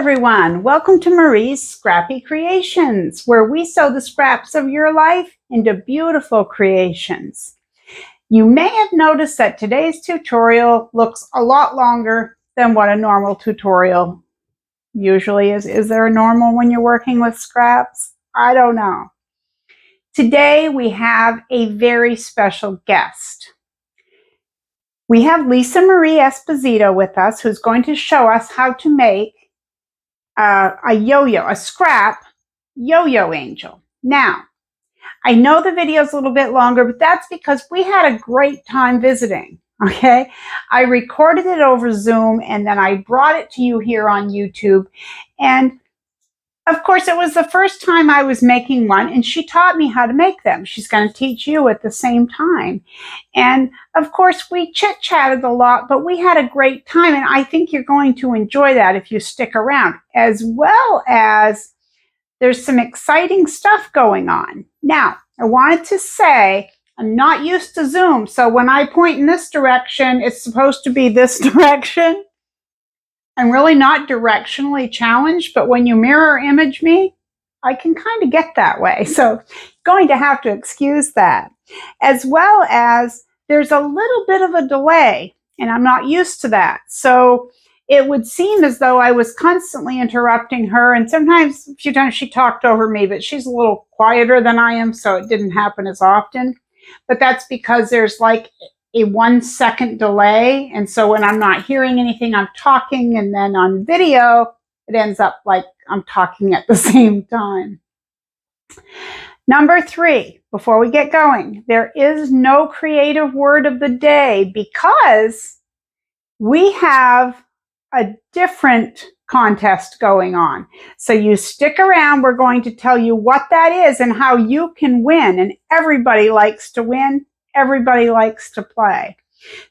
everyone. Welcome to Marie's Scrappy Creations, where we sew the scraps of your life into beautiful creations. You may have noticed that today's tutorial looks a lot longer than what a normal tutorial usually is. Is there a normal when you're working with scraps? I don't know. Today we have a very special guest. We have Lisa Marie Esposito with us, who's going to show us how to make a yo-yo, a scrap yo-yo angel. Now, I know the video is a little bit longer, but that's because we had a great time visiting, okay? I recorded it over Zoom, and then I brought it to you here on YouTube. And of course, it was the first time I was making one, and she taught me how to make them. She's going to teach you at the same time. And of course, we chit-chatted a lot, but we had a great time, and I think you're going to enjoy that if you stick around, as well as there's some exciting stuff going on. Now, I wanted to say I'm not used to Zoom, so when I point in this direction, it's supposed to be this direction. I'm really not directionally challenged, but when you mirror image me, I can kind of get that way. So going to have to excuse that. As well as there's a little bit of a delay, and I'm not used to that. So it would seem as though I was constantly interrupting her, and sometimes, a few times she talked over me, but she's a little quieter than I am, so it didn't happen as often. But that's because there's like a 1 second delay. And so when I'm not hearing anything, I'm talking, and then on video, it ends up like I'm talking at the same time. Number 3, before we get going, there is no creative word of the day because we have a different contest going on. So you stick around. We're going to tell you what that is and how you can win. And everybody likes to win. Everybody likes to play.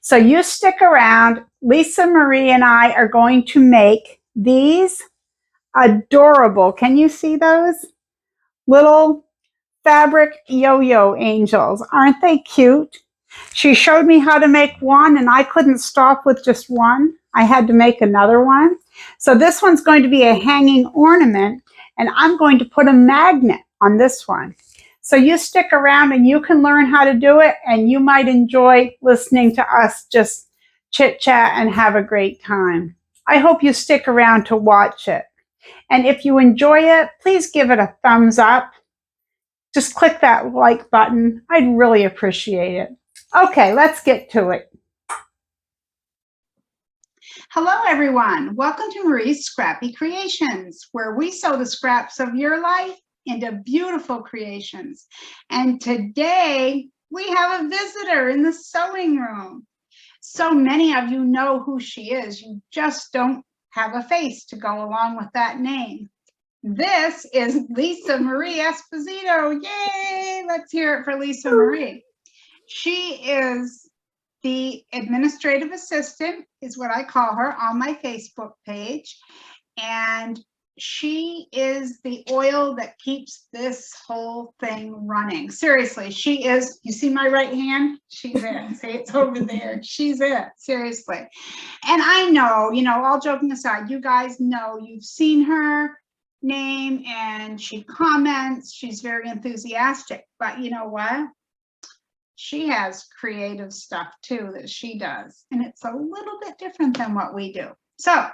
So you stick around. Lisa Marie and I are going to make these adorable, can you see those? Little fabric yo-yo angels. Aren't they cute? She showed me how to make one, and I couldn't stop with just one. I had to make another one. So this one's going to be a hanging ornament, and I'm going to put a magnet on this one. So you stick around and you can learn how to do it, and you might enjoy listening to us just chit chat and have a great time. I hope you stick around to watch it. And if you enjoy it, please give it a thumbs up. Just click that like button. I'd really appreciate it. Okay, let's get to it. Hello, everyone. Welcome to Marie's Scrappy Creations, where we sew the scraps of your life into beautiful creations. And today we have a visitor in the sewing room. So many of you know who she is. You just don't have a face to go along with that name. This is Lisa Marie Esposito. Yay! Let's hear it for Lisa Marie. She is the administrative assistant, is what I call her, on my Facebook page. And she is the oil that keeps this whole thing running. Seriously, she is. You see my right hand? She's it. See, it's over there. She's it. Seriously. And I know, all joking aside, you guys know, you've seen her name and she comments. She's very enthusiastic. But you know what? She has creative stuff too that she does. And it's a little bit different than what we do. So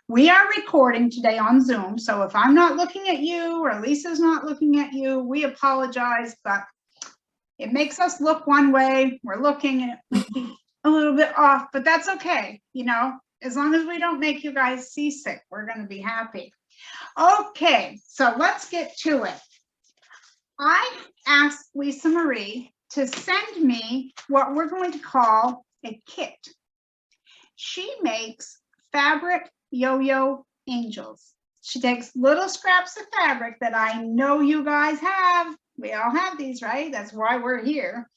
we are recording today on Zoom, so if I'm not looking at you or Lisa's not looking at you, we apologize, but it makes us look one way. We're looking and it might be a little bit off, but that's okay. As long as we don't make you guys seasick, we're going to be happy. Okay, so let's get to it. I asked Lisa Marie to send me what we're going to call a kit. She makes fabric yo-yo angels. She takes little scraps of fabric that I know you guys have. We all have these, right? That's why we're here.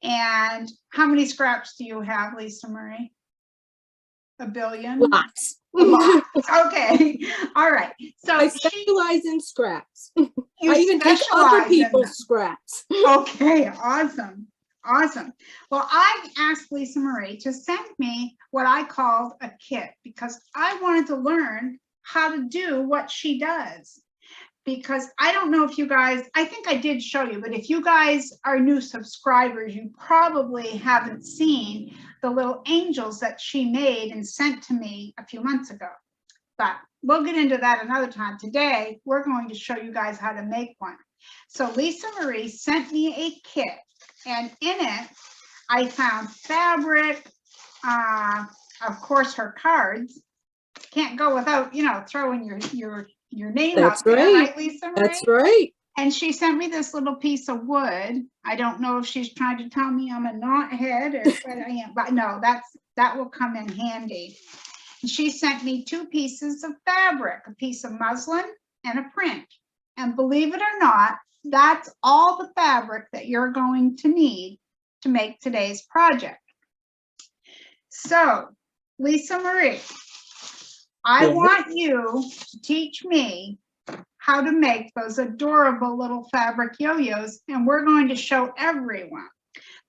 And how many scraps do you have, Lisa Marie? A billion? Lots. Lots. Okay. All right. So I specialize in scraps. I even take other people's scraps. Okay. Awesome. Awesome. Well, I asked Lisa Marie to send me what I called a kit because I wanted to learn how to do what she does. Because I don't know if you guys, I think I did show you, but if you guys are new subscribers, you probably haven't seen the little angels that she made and sent to me a few months ago. But we'll get into that another time. Today, we're going to show you guys how to make one. So Lisa Marie sent me a kit, and in it, I found fabric, of course, her cards. Can't go without, you know, throwing your name out there, right, Lisa Marie? That's right. And she sent me this little piece of wood. I don't know if she's trying to tell me I'm a knothead or what I am, but no, that will come in handy. And she sent me 2 pieces of fabric, a piece of muslin and a print. And believe it or not, that's all the fabric that you're going to need to make today's project. So, Lisa Marie, I want you to teach me how to make those adorable little fabric yo-yos, and we're going to show everyone.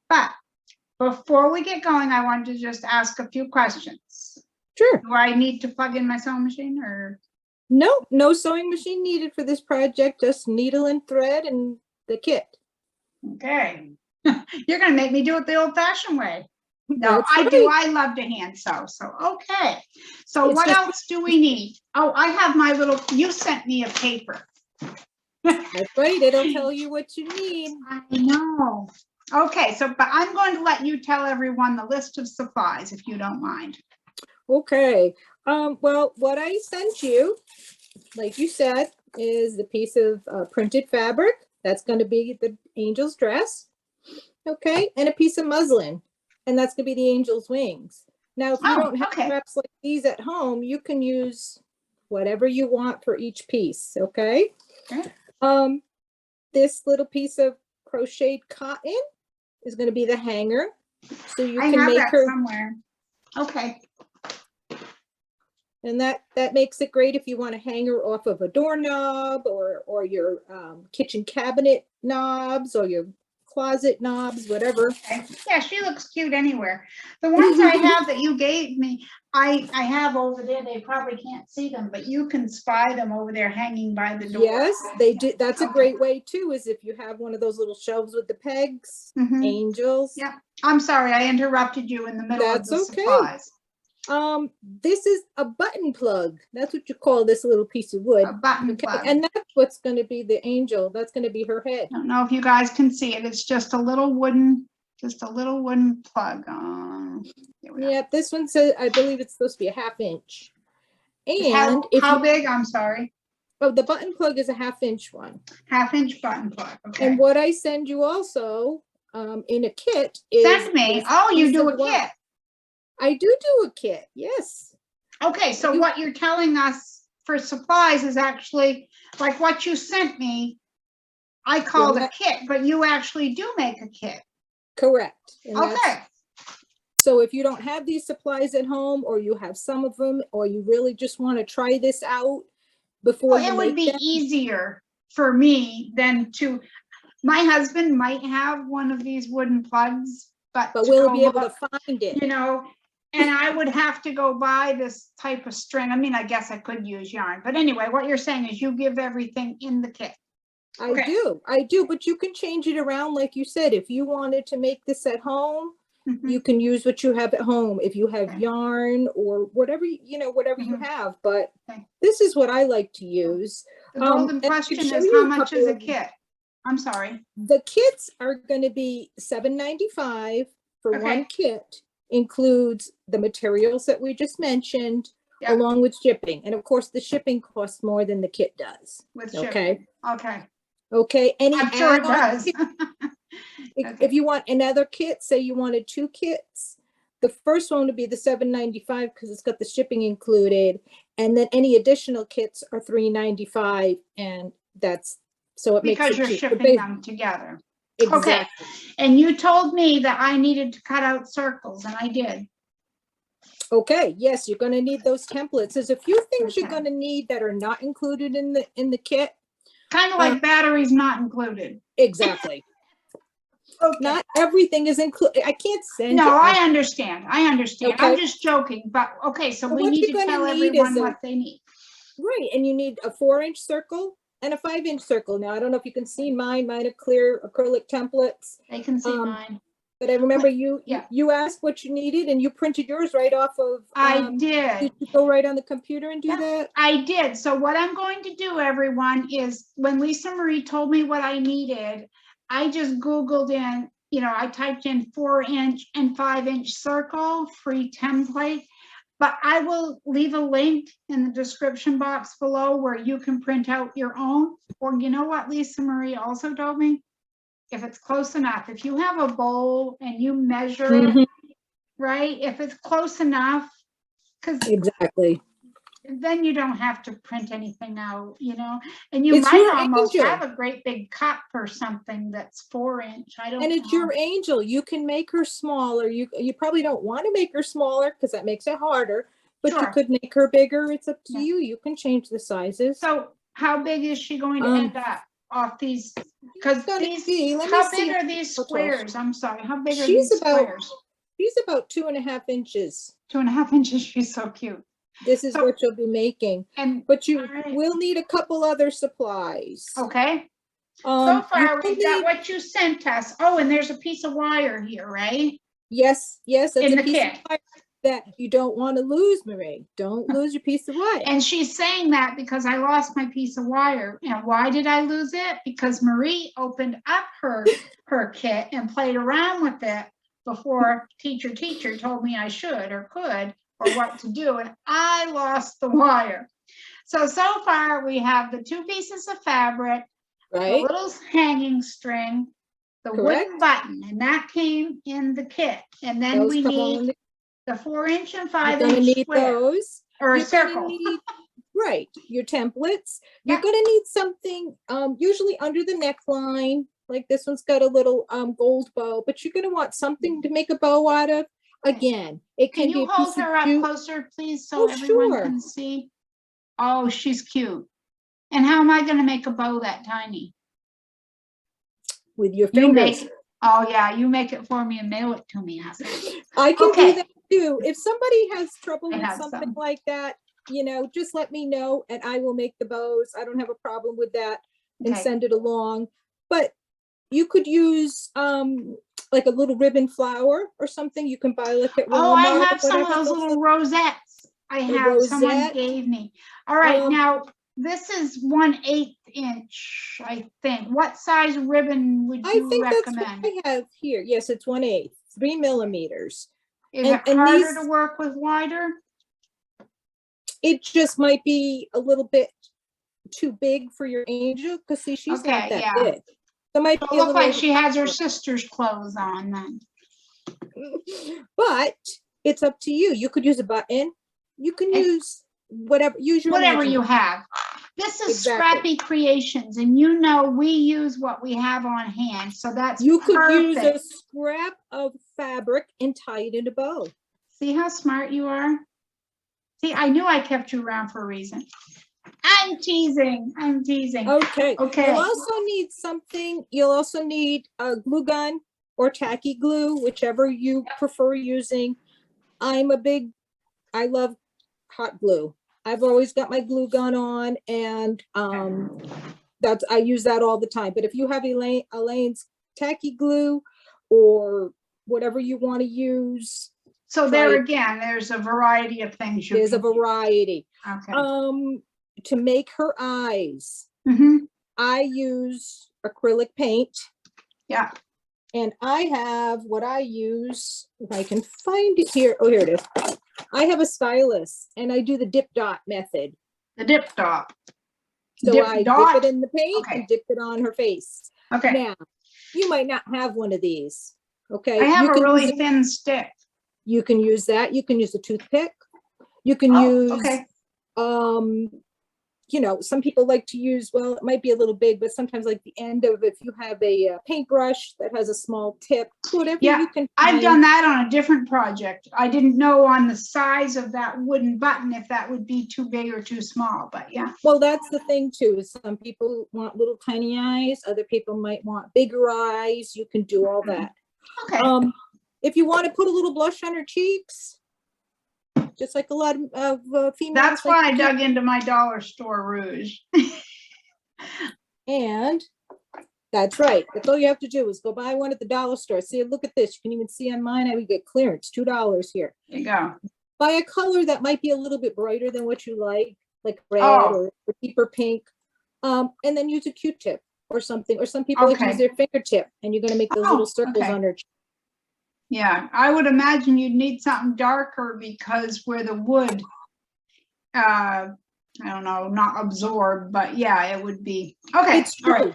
But before we get going, I wanted to just ask a few questions. Sure. Do I need to plug in my sewing machine or? No, no sewing machine needed for this project, just needle and thread and the kit. Okay. You're going to make me do it the old-fashioned way. No, That's I right. do. I love to hand sew. So, okay. So It's what just- else do we need? Oh, I have my little, you sent me a paper. That's right. It'll tell you what you need. I know. Okay, so, but I'm going to let you tell everyone the list of supplies, if you don't mind. Okay. Well, what I sent you, like you said, is the piece of printed fabric. That's going to be the angel's dress. Okay. And a piece of muslin. And that's going to be the angel's wings. Now, if you don't have scraps like these at home, you can use whatever you want for each piece. Okay. This little piece of crocheted cotton is going to be the hanger. So you can make her somewhere. Okay. And that makes it great if you want to hang her off of a doorknob or your kitchen cabinet knobs or your closet knobs, whatever. Okay. Yeah, she looks cute anywhere. The ones I have that you gave me, I have over there. They probably can't see them, but you can spy them over there hanging by the door. Yes, they do. That's a great way too, is if you have one of those little shelves with the pegs, angels. Yeah. I'm sorry, I interrupted you in the middle of the supplies. This is a button plug. That's what you call this little piece of wood. A button plug. And that's what's going to be the angel. That's going to be her head. I don't know if you guys can see it. It's just a little wooden plug. Yeah, this one says, I believe it's supposed to be a 1/2 inch. And how big? I'm sorry. Oh, the button plug is a 1/2 inch one. 1/2 inch button plug. Okay. And what I send you also in a kit is. Send me. Oh, you do a kit. I do a kit, yes. Okay, so what you're telling us for supplies is actually like what you sent me. I called a kit, but you actually do make a kit. Correct. Okay. So if you don't have these supplies at home, or you have some of them, or you really just want to try this out before you make them. It would be easier for me than to, my husband might have one of these wooden plugs, but we'll be able to find it. You know, and I would have to go buy this type of string. I mean, I guess I could use yarn, but anyway, what you're saying is you give everything in the kit. I do, but you can change it around. Like you said, if you wanted to make this at home, you can use what you have at home. If you have yarn or whatever, whatever you have, but this is what I like to use. The golden question is, how much is a kit? I'm sorry. The kits are going to be $7.95 for one kit. Includes the materials that we just mentioned, along with shipping. And of course, the shipping costs more than the kit does. With shipping. Okay. Okay. I'm sure it does. If you want another kit, say you wanted 2 kits, the first one would be the $7.95 because it's got the shipping included. And then any additional kits are $3.95. And that's so it makes it because you're shipping them together. Exactly. Okay, and you told me that I needed to cut out circles, and I did. Okay, yes, you're going to need those templates. There's a few things you're going to need that are not included in the kit. Kind of like batteries not included. Exactly. Not everything is included. I can't send No, you. I understand. Okay. I'm just joking, but okay, so we need to tell everyone what they need. Right, and you need a 4-inch circle and a 5-inch circle. Now, I don't know if you can see mine. Mine are clear acrylic templates. I can see Um, mine. But I remember you Yeah. you asked what you needed and you printed yours right off of. I did. Did you go right on the computer and do Yeah, that? I did. So what I'm going to do, everyone, is when Lisa Marie told me what I needed, I just Googled in, I typed in 4-inch and 5-inch circle, free template. But I will leave a link in the description box below where you can print out your own. Or you know what Lisa Marie also told me? If it's close enough, if you have a bowl and you measure it, right? If it's close enough, because Exactly. then you don't have to print anything out, and you It's might your almost angel. have a great big cup or something that's 4-inch. I don't And it's know. your angel. You can make her smaller. You probably don't want to make her smaller because that makes it harder, but you Sure. could make her bigger. It's up to Yeah. you. You can change the sizes. So how big is she going to end up off these? Because Gotta these, see. Let me how see big are these how tall. squares? I'm sorry, how big are She's these about- squares? She's about 2.5 inches. 2.5 inches. She's so cute. This is So- what you'll be making. And But you Alright. will need a couple other supplies. okay. So You far, will we've got need- what you sent us. Oh, and there's a piece of wire here, right? Yes, that's In a the piece kit. of wire that you don't want to lose, Marie. Don't lose your piece of wire. And she's saying that because I lost my piece of wire. And why did I lose it? Because Marie opened up her kit and played around with it before teacher told me I should or could or what to do. And I lost the wire. So far we have the 2 pieces of fabric, the Right? little hanging string, the wooden button, and that came in the kit. And then Those we come need on. the 4-inch and You're 5-inch gonna need square those. or a You're gonna circle. need- right, your templates. Yeah. You're gonna need something usually under the neckline. Like this one's got a little gold bow, but you're gonna want something to make a bow out of. Again, it Can can be you a piece hold of her up jute closer, please, so Oh, everyone sure. can see? Oh, she's cute. And how am I gonna make a bow that tiny? with your You make fingers. it. Oh, yeah, you make it for me and mail it to me. How's that? I can Okay. do that too. If somebody has trouble I with have something some. like that, just let me know and I will make the bows. I don't have a problem with that and Okay. send it along. But you could use like a little ribbon flower or something. You can buy like at Walmart. Oh, I or have some of whatever those those little rosettes. I have, someone rosette. gave me. All right, Um, now, this is 1/8 inch, I think. What size ribbon would I you think that's recommend? what I have here. Yes, it's 1/8, 3 millimeters. Is and- it and harder these- to work with wider? It just might be a little bit too big for your angel because see, she's Okay, not that yeah. big. So it might It be a looks like little, she has her sister's clothes on then. but it's up to you. You could use a button. You can And- use whatever. Use your Whatever you imagination. have. This is Exactly. Scrappy Creations, and we use what we have on hand, so that's You could use a perfect. scrap of fabric and tie it in a bow. See how smart you are? See, I knew I kept you around for a reason. I'm teasing. Okay. Okay. You'll also need something. You'll also need a glue gun or tacky glue, whichever you prefer using. I love hot glue. I've always got my glue gun on and I use that all the time. But if you have Aleene's tacky glue or whatever you want to use, So there Try- again, there's a variety of things you there's a can. variety. Okay. To make her eyes, Mhm. I use acrylic paint. Yeah. And I have what I use, if I can find it here. Oh, here it is. I have a stylus and I do the dip dot method. The dip dot. So Dip I dot? dip it in the paint Okay. and dip it on her face. Okay. Now, you might not have one of these. Okay. I have you a can really use, thin stick. you can use that. You can use a toothpick. You can Oh, use, okay. Some people like to use, well, it might be a little big, but sometimes like the end of, if you have a paintbrush that has a small tip, whatever Yeah, you can I've find. done that on a different project. I didn't know on the size of that wooden button if that would be too big or too small, but yeah. Well, that's the thing too, is some people want little tiny eyes, other people might want bigger eyes. You can do all that. Okay. If you want to put a little blush on her cheeks, just like a lot of females. That's why I like dug into my dollar store rouge. And that's right. That's all you have to do is go buy one at the dollar store. See, look at this. You can even see on mine, I would get clearance, $2 here. There you go. Buy a color that might be a little bit brighter than what you like red Oh. or deeper pink. And then use a Q-tip or something. Or some people like to use Okay. their fingertip, and you're going to make those Oh, little circles okay. on their. Yeah, I would imagine you'd need something darker because where the wood, I don't know, not absorbed, but yeah, it would be. Okay, It's all right. true.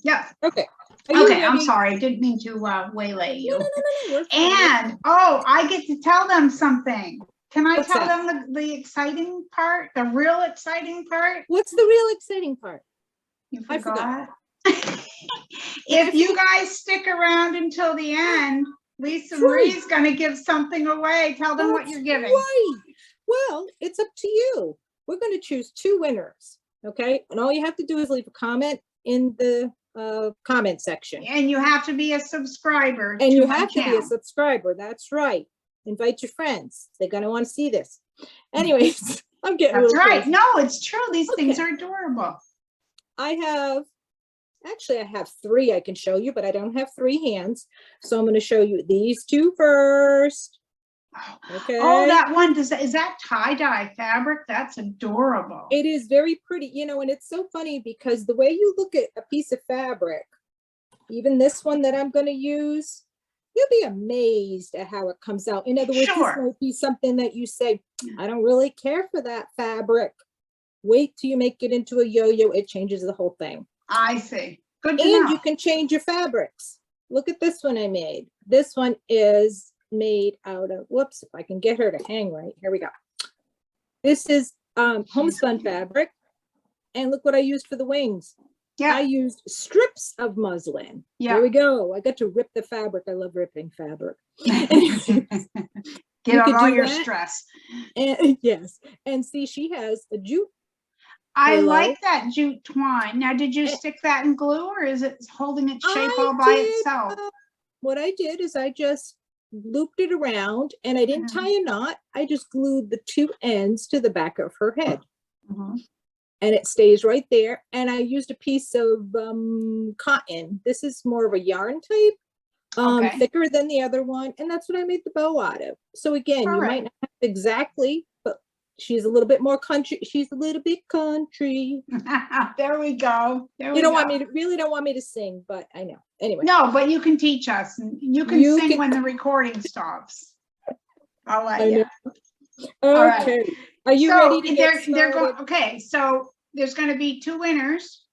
Yeah, Okay. Are you okay, I'm ready? sorry. Didn't mean to waylay you. No. We're fine. And, oh, I get to tell them something. Can I What's tell that? them the exciting part, the real exciting part? What's the real exciting part? You I forgot? forgot. If you guys stick around until the end, Lisa That's right. Marie's gonna give something away. Tell them what That's you're giving. Right. Well, it's up to you. We're going to choose 2 winners. Okay. And all you have to do is leave a comment in the comment section. And you have to be a subscriber. And to you my have to be a channel. subscriber. That's right. Invite your friends. They're going to want to see this. Anyways, I'm getting a That's little right. crazy. No, it's true. These things Okay. are adorable. I have 3 I can show you, but I don't have 3 hands. So I'm going to show you these 2 first. Okay. Oh, that one, is that tie-dye fabric? That's adorable. It is very pretty, and it's so funny because the way you look at a piece of fabric, even this one that I'm going to use, you'll be amazed at how it comes out. In other words, this Sure. might be something that you say, I don't really care for that fabric. Wait till you make it into a yo-yo. It changes the whole thing. I see. Good to And know. you can change your fabrics. Look at this one I made. This one is made out of, whoops, if I can get her to hang right. Here we go. This is homespun fabric. And look what I used for the wings. Yeah. I used strips of muslin. Yeah. There we go. I got to rip the fabric. I love ripping fabric. Get You out could all do your that. stress. And yes. And see, she has a jute. I Hello? like that jute twine. Now, did you Eh, stick that in glue or is it holding its shape I all by did, itself? what I did is I just looped it around and I didn't tie a knot. I just glued the 2 ends to the back of her head. Mhm. And it stays right there. And I used a piece of cotton. This is more of a yarn type, Okay. thicker than the other one. And that's what I made the bow out of. So again, All you right. might not have exactly, but she's a little bit more country. She's a little bit country. There we go. There You we don't go. want me to, really don't want me to sing, but I know. Anyway. No, but you can teach us. And you can You sing can- when the recording stops. I'll let I you. know. right. Okay. Are you So ready to get they're started? going, okay, so there's going to be 2 winners.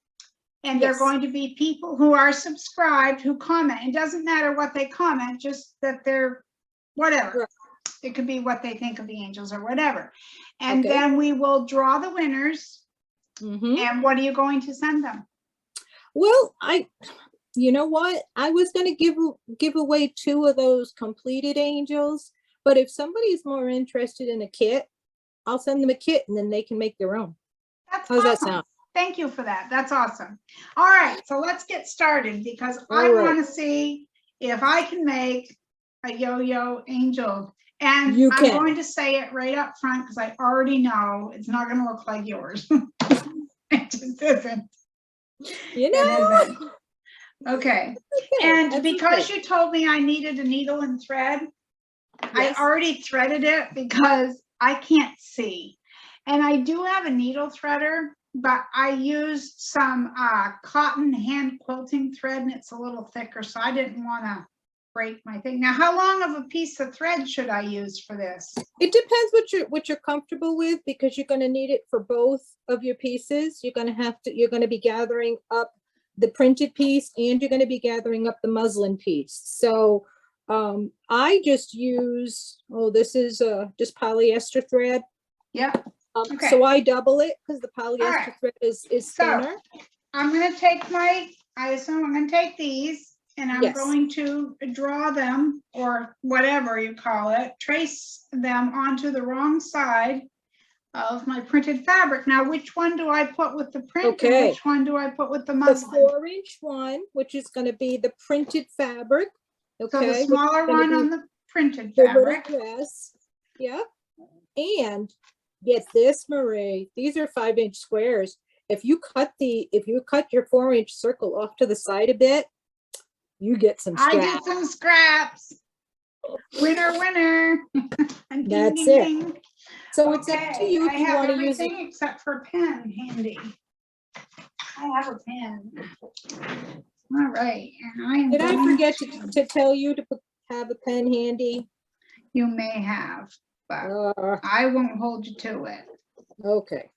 And they're Yes. going to be people who are subscribed, who comment. It doesn't matter what they comment, just that they're whatever. Right. It could be what they think of the angels or whatever. And Okay. then we will draw the winners. Mhm. And what are you going to send them? Well, you know what? I was going to give away 2 of those completed angels, but if somebody's more interested in a kit, I'll send them a kit and then they can make their own. That's How's that awesome. sound? Thank you for that. That's awesome. All right, so let's get started because I All right. want to see if I can make a yo-yo angel. And You I'm can. going to say it right up front because I already know it's not going to look like yours. It just isn't. You It know, isn't. Okay. okay, And that's because okay. you told me I needed a needle and thread, Yes. I already threaded it because I can't see. And I do have a needle threader, but I used some cotton hand quilting thread and it's a little thicker, so I didn't want to break my thing. Now, how long of a piece of thread should I use for this? It depends what you're comfortable with because you're going to need it for both of your pieces. You're going to be gathering up the printed piece and you're going to be gathering up the muslin piece. So I just use, this is just polyester thread. Yeah. Okay. So I double it because the polyester right. thread is So, thinner. I'm going to take I assume I'm going to take these and I'm Yes. going to draw them or whatever you call it, trace them onto the wrong side of my printed fabric. Now, which one do I put with the print Okay. and which one do I put with the The muslin? 4-inch one, which is going to be the printed fabric. So the Okay. smaller gonna one be on the printed the little fabric. dress. Yeah. And get this, Marie, these are 5-inch squares. If you cut your 4-inch circle off to the side a bit, you get some I scraps. get some scraps. Winner, winner. Ding, That's ding, it. ding. So it's up to you I if you have want to use it. everything except for a pen handy. I have a pen. All right, and I am Did I going forget to tell you to have a pen handy? You may have, but Uh, I won't hold you to it. okay.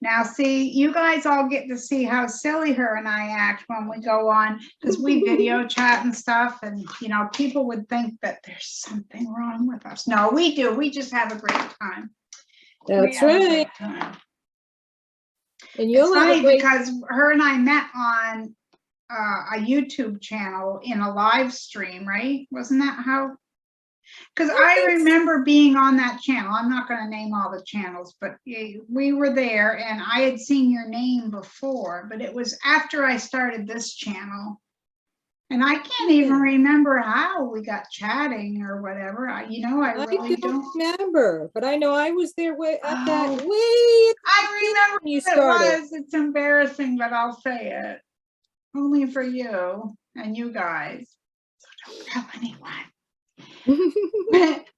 Now, see, you guys all get to see how silly her and I act when we go on, because we video chat and stuff, and, you know, people would think that there's something wrong with us. No, we do. We just have a great time. That's right. And you'll It's have funny a great. because her and I met on a YouTube channel in a live stream, right? Wasn't that how? Because I remember being on that channel. I'm not going to name all the channels, but we were there and I had seen your name before, but it was after I started this channel. And I can't even remember how we got chatting or whatever. I really don't remember, but I know I was there at that Oh. way. I remember when you what started. it was. It's embarrassing, but I'll say it. Only for you and you guys. So don't tell anyone.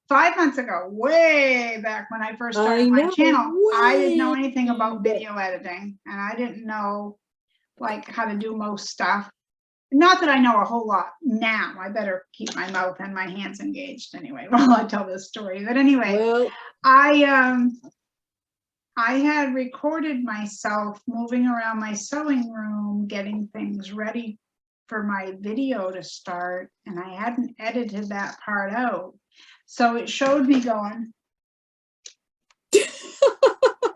5 months ago, way back when I first started my channel, I didn't know anything about video editing, and I didn't know like how to do most stuff. Not that I know a whole lot now. I better keep my mouth and my hands engaged anyway while I tell this story. But anyway, Well, I had recorded myself moving around my sewing room, getting things ready for my video to start, and I hadn't edited that part out. So it showed me going,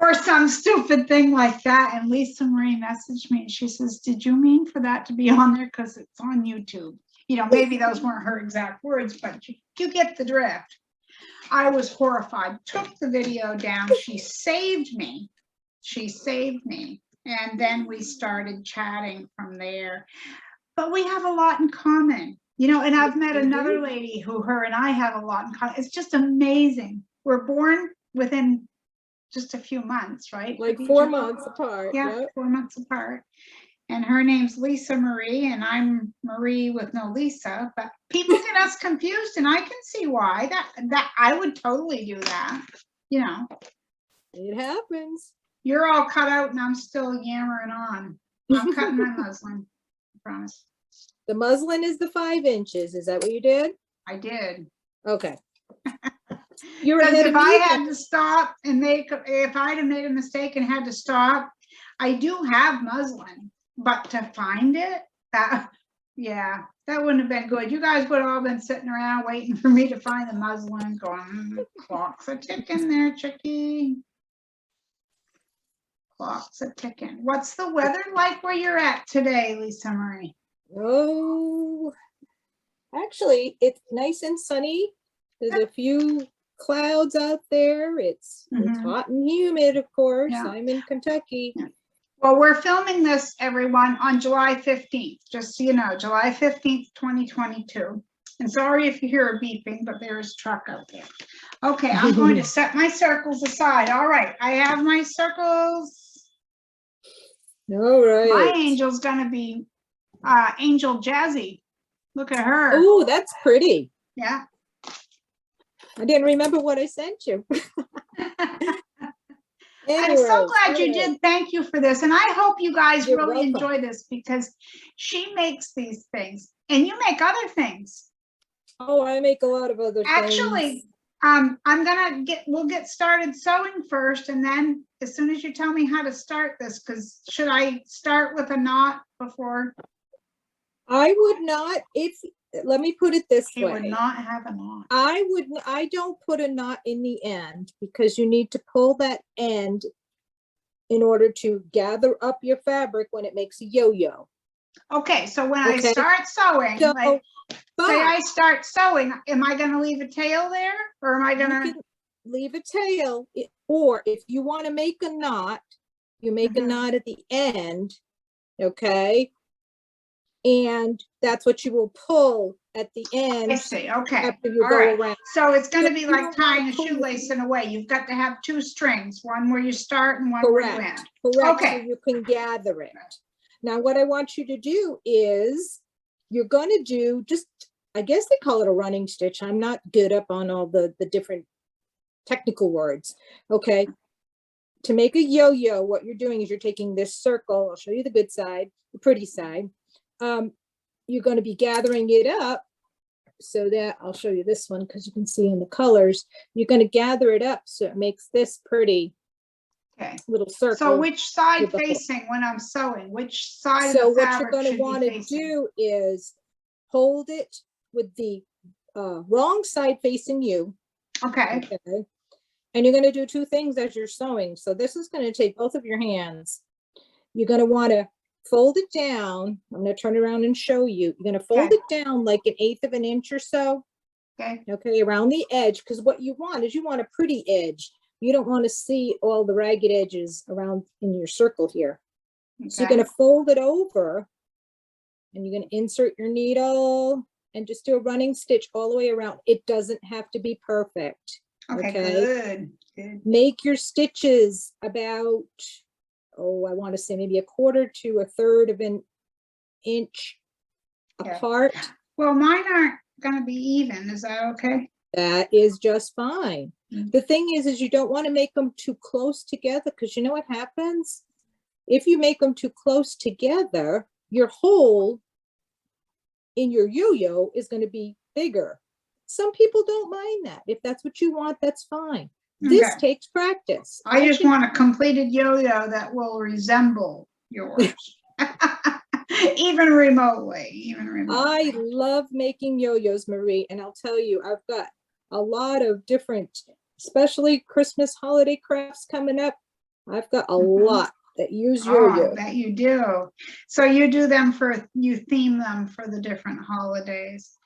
or some stupid thing like that. And Lisa Marie messaged me and she says, did you mean for that to be on there? Because it's on YouTube. You know, maybe those weren't her exact words, but you get the drift. I was horrified, took the video down. She saved me. And then we started chatting from there. But we have a lot in common, you know, and I've met another lady who her and I have a lot in common. It's just amazing. We're born within just a few months, right? like 4 months apart. Yeah, Yep. 4 months apart. And her name's Lisa Marie, and I'm Marie with no Lisa. But people get us confused, and I can see why. That I would totally do that. You know, It happens. you're all cut out, and I'm still yammering on. I'm cutting my muslin. I promise. The muslin is the 5 inches. Is that what you did? I did. Okay. You're Because ahead if of I me. had to stop and if I'd have made a mistake and had to stop, I do have muslin, but to find it, that wouldn't have been good. You guys would have all been sitting around waiting for me to find the muslin, going, clocks a ticking there, chickie. Clocks a ticking. What's the weather like where you're at today, Lisa Marie? Oh, actually, it's nice and sunny. There's a few clouds out there. It's hot and humid, of course. Yeah. I'm in Kentucky. Yeah. Well, we're filming this, everyone, on July 15th, just so you know, July 15th, 2022. And sorry if you hear a beeping, but there's a truck out there. Okay, I'm going to set my circles aside. All right, I have my circles. All right. My angel's gonna be Angel Jazzy. Look at her. Oh, that's pretty. Yeah. I didn't remember what I sent you. I'm so glad you did. Thank you for this. And I hope you guys You're really welcome. enjoy this, because she makes these things and you make other things. Oh, I make a lot of other Actually, things. we'll get started sewing first, and then as soon as you tell me how to start this, because should I start with a knot before? I would not, let me put it this He way. would not have a knot. I don't put a knot in the end, because you need to pull that end in order to gather up your fabric when it makes a yo-yo. Okay, so when I start sewing, So, like, say I start sewing, am I gonna leave a tail there, or am I gonna? Leave a tail, or if you want to make a knot, you make a knot at the end, okay? and that's what you will pull at the end I see, okay, after you all go right. around. So it's gonna So be you like don't wanna tying a pull it. shoelace in a way. You've got to have two strings, one where you start and one where you Correct, end. correct, so Okay. you can gather it. Now, what I want you to do is, you're gonna do just, I guess they call it a running stitch. I'm not good up on all the different technical words, okay? To make a yo-yo, what you're doing is you're taking this circle, I'll show you the good side, the pretty side. You're gonna be gathering it up so that, I'll show you this one because you can see in the colors, you're gonna gather it up so it makes this pretty Okay. little circle. So which side with the hole. facing when I'm sewing? Which side So of the what you're fabric going to should be want to facing? do is hold it with the wrong side facing you. Okay. Okay. And you're going to do two things as you're sewing. So this is going to take both of your hands. You're going to want to fold it down. I'm going to turn around and show you. You're going to fold Okay. it down like 1/8 of an inch or so. Okay. Okay, around the edge, because what you want is you want a pretty edge. You don't want to see all the ragged edges around in your circle here. So you're Okay. going to fold it over and you're going to insert your needle and just do a running stitch all the way around. It doesn't have to be perfect. Okay, Okay. good. Good. Make your stitches about, oh, I want to say maybe 1/4 to 1/3 of an inch Yeah. apart. Well, mine aren't gonna be even. Is that okay? That is just fine. Mm. The thing is you don't want to make them too close together, because you know what happens? If you make them too close together, your hole in your yo-yo is going to be bigger. Some people don't mind that. If that's what you want, that's fine. This Okay. takes practice. I just can- want a completed yo-yo that will resemble yours. Even remotely, even remotely. I love making yo-yos, Marie, and I'll tell you, I've got a lot of different, especially Christmas holiday crafts coming up. I've got a Mhm. lot that use Oh, I yo-yo. bet you do. So you do them for, you theme them for the different holidays.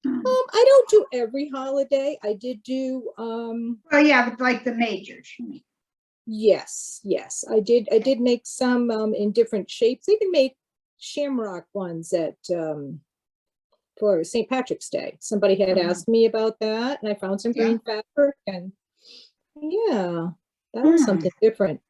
I don't do every holiday. I did do, Well, yeah, but like the majors, you mean. yes, I did make some in different shapes. I even made shamrock ones at for St. Patrick's Day. Somebody had Mhm. asked me about that, and I found some Yeah. green fabric, and yeah, that was Hmm. something different.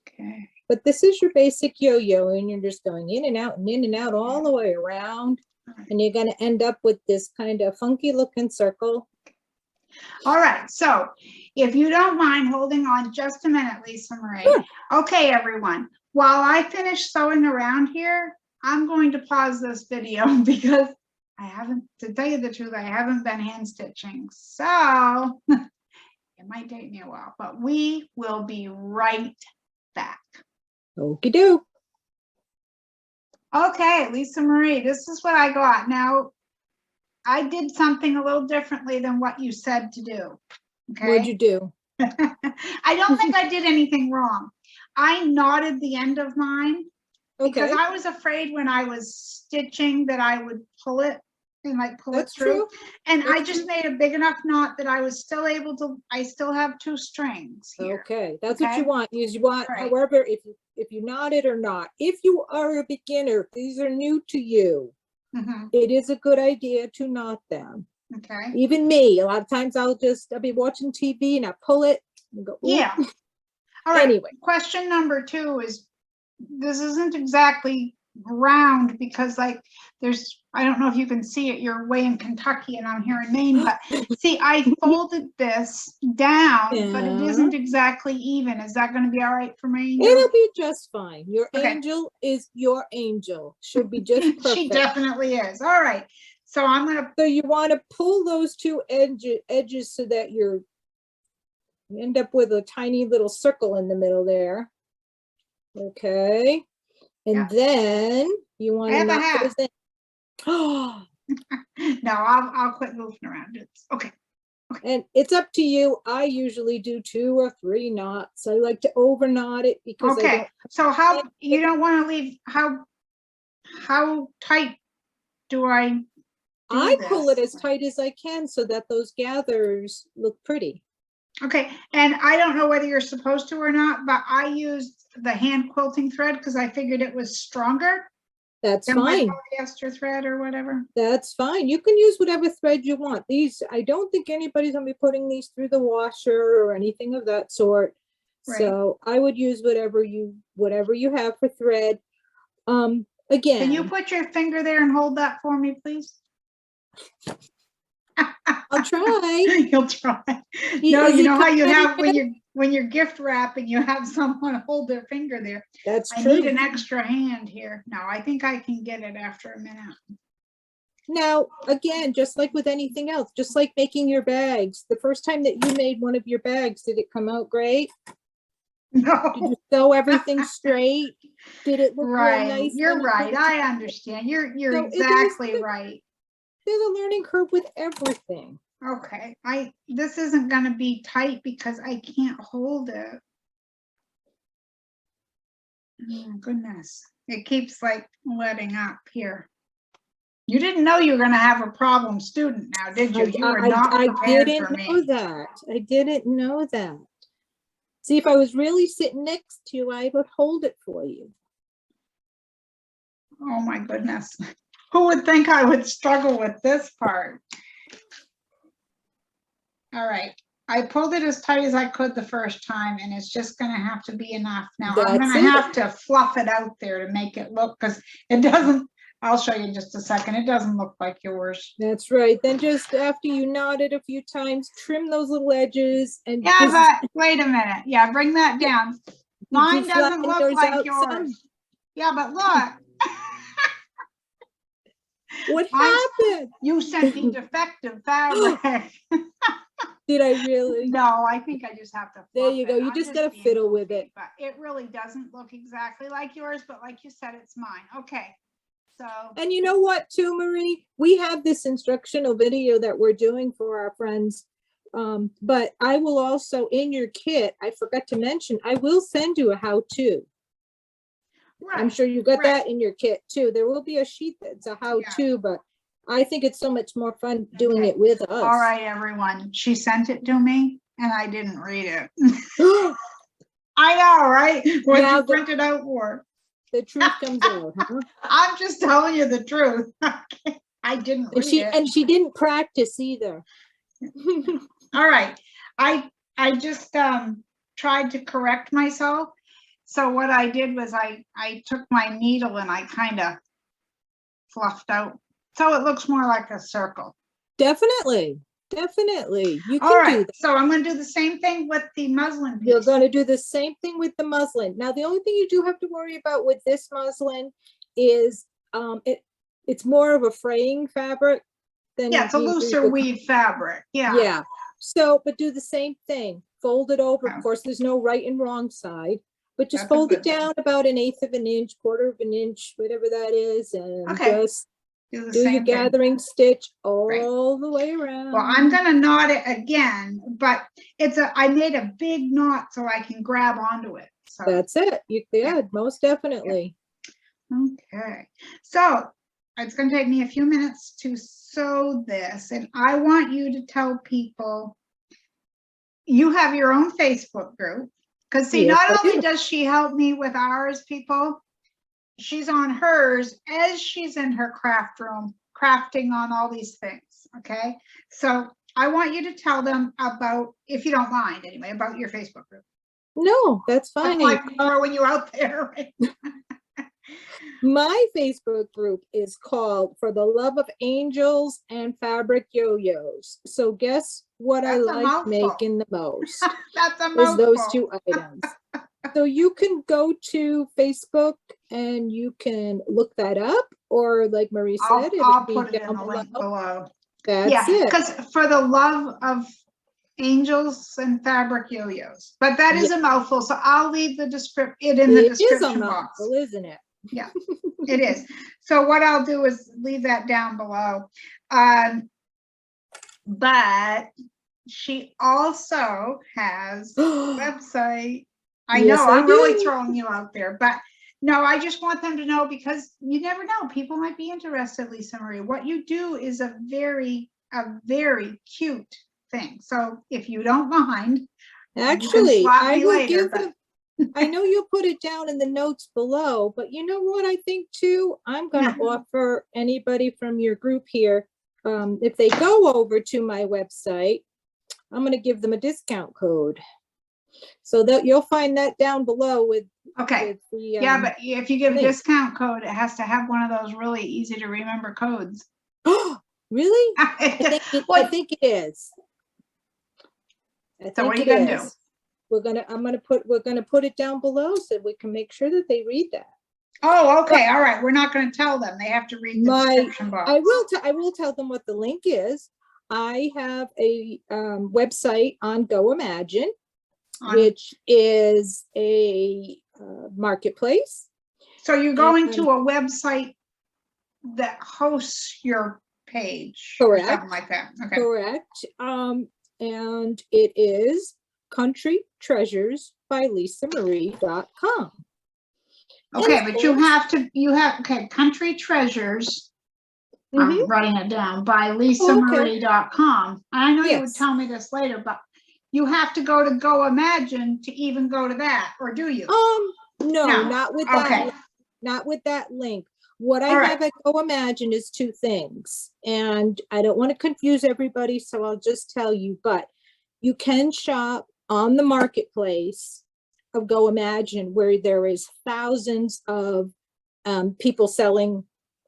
Okay. But this is your basic yo-yo, and you're just going in and out and in and out all the way around, and you're going to end up with this kind of funky looking circle. All right, so if you don't mind holding on just a minute, Lisa Marie. Sure. Okay, everyone, while I finish sewing around here, I'm going to pause this video because I haven't, to tell you the truth, I haven't been hand stitching. So it might take me a while, but we will be right back. Okie doke. Okay, Lisa Marie, this is what I got. Now, I did something a little differently than what you said to do. What'd Okay. you do? I don't think I did anything wrong. I knotted the end of mine because Okay, I was afraid when I was stitching that I would pull it and like pull that's it through. true. And I That's just true. made a big enough knot that I was still able to, I still have 2 strings here. Okay, that's what you Okay. want. You want, Right. however, if you knot it or not. If you are a beginner, if these are new to you, Mhm. it is a good idea to knot them. Okay. Even me, a lot of times I'll be watching TV and I pull it and go, "Ooh." Yeah. All right. Anyway. Question number 2 is, this isn't exactly round because like there's, I don't know if you can see it, you're way in Kentucky and I'm here in Maine, but see, I folded this down, but it Yeah. isn't exactly even. Is that going to be all right for me? It'll be just fine. Your Okay. angel is your angel. Should be just perfect. She definitely is. All right. So I'm going to, So you want to pull those two edges so that you end up with a tiny little circle in the middle there. Okay. And Yeah. then you want I to have a knot hat. those in. Oh, no, I'll quit moving around. It's okay. and it's up to you. I usually do 2 or 3 knots. I like to over knot it because I Okay. don't. So how, you don't want to leave, how tight do I I do pull it this? as tight as I can so that those gathers look pretty. Okay, and I don't know whether you're supposed to or not, but I used the hand quilting thread because I figured it was stronger. That's And my fine. polyester thread or whatever. That's fine. You can use whatever thread you want. These, I don't think anybody's gonna be putting these through the washer or anything of that sort. Right. So I would use whatever you have for thread. Can Again, you put your finger there and hold that for me, please? I'll try. You'll try. Y- No, is you it know how you coming have in? when you're gift wrapping, you have someone hold their finger there. That's I true. need an extra hand here. No, I think I can get it after a minute. Now, again, just like with anything else, just like making your bags, the first time that you made one of your bags, did it come out great? Did No, you sew everything straight? Did it look real right. nice? You're when you right. put it I together? understand. You're So it is- exactly right. There's a learning curve with everything. Okay, this isn't gonna be tight because I can't hold it. Oh goodness, it keeps like letting up here. You didn't know you were gonna have a problem student now, did you? You were not I prepared for didn't know me. that. I didn't know that. See, if I was really sitting next to you, I would hold it for you. Oh my goodness. Who would think I would struggle with this part? All right, I pulled it as tight as I could the first time, and it's just gonna have to be enough. Now I'm That's gonna it. have to fluff it out there to make it look, because it doesn't, I'll show you in just a second. It doesn't look like yours. That's right. Then just after you knot it a few times, trim those little edges and Yeah, just but wait a minute. Yeah, bring that down. did you Mine doesn't flatten look yours like out yours. some? Yeah, but look. What Mine's- happened? You sent me defective fabric. Did I really? No, I think I just have to. There fluff you it. go. You I'm just gotta being fiddle with goofy, it. But it really doesn't look exactly like yours, but like you said, it's mine. Okay, so. And you know what, too, Marie? We have this instructional video that we're doing for our friends. But I will also, in your kit, I forgot to mention, I will send you a how-to. I'm Right, sure you got right. that in your kit too. There will be a sheet that's a how-to, but I think it's so much more fun doing Okay. it with us. All right, everyone. She sent it to me and I didn't read it. I know, right? What Now you the- printed out for? The truth comes out, huh? I'm just telling you the truth. I didn't read it. And she didn't practice either. All right. I just tried to correct myself. So what I did was I took my needle and I kind of fluffed out. So it looks more like a circle. Definitely. Definitely. You All can do right. that. So I'm going to do the same thing with the muslin piece. You're going to do the same thing with the muslin. Now, the only thing you do have to worry about with this muslin is it's more of a fraying fabric than Yeah, it's a the- looser weave fabric. Yeah. Yeah. So, but do the same thing. Fold it over. Yeah. Of course, there's no right and wrong side, but just That's a fold it good thing. down about 1/8 of an inch, 1/4 of an inch, whatever that is, and Okay. just Do the do your same thing. gathering stitch Right. all the way around. Well, I'm going to knot it again, but I made a big knot so I can grab onto it. So, That's it. You could, most definitely. okay. So it's going to take me a few minutes to sew this, and I want you to tell people you have your own Facebook group. Because see, Yes, not I only do. does she help me with ours, people, she's on hers as she's in her craft room, crafting on all these things. Okay. So I want you to tell them about, if you don't mind anyway, about your Facebook group. No, that's I'm fine. like throwing you out there. My Facebook group is called For the Love of Angels and Fabric Yo-Yos. So guess what That's a I like mouthful. making the most? That's a Is those mouthful. two items. So you can go to Facebook and you can look that up, or like Marie said, I'll it'll be put it in down the link below. below. That's Yeah, it. because For the Love of Angels and Fabric Yo-Yos, but that is a mouthful, so I'll leave the it in the It is a description box. mouthful, isn't it? Yeah, it is. So what I'll do is leave that down below. But she also has a website. I Yes, know, I I'm really do. throwing you out there, but no, I just want them to know, because you never know. People might be interested, Lisa Marie. What you do is a very cute thing. So if you don't mind, Actually, slap I me will later, give but- them. I know you'll put it down in the notes below, but you know what I think too? I'm going to Yeah. offer anybody from your group here, if they go over to my website, I'm going to give them a discount code. So that you'll find that down below with, Okay. with the, Yeah, but if you give a link. discount code, it has to have one of those really easy to remember codes. Really? I What? think it is. I So what think are you it gonna do? is. We're gonna put it down below so we can make sure that they read that. Oh, okay, all right. We're not gonna tell them. They have to read the description box. I will tell them what the link is. I have a website on Go Imagine, which is a marketplace. So you're going to a website that hosts your page, or something Correct. like that. Okay. Correct. And it is Country Treasures by LisaMarie.com. Okay, but you have okay, Country Treasures. I'm writing it down by LisaMarie.com. I know you would tell me this later, but you have to go to Go Imagine to even go to that, or do you? No, not with that. Okay. Not with that link. What I have at Go Imagine is two things, and I don't want to confuse everybody, so I'll just tell you, but you can shop on the marketplace of Go Imagine where there is thousands of people selling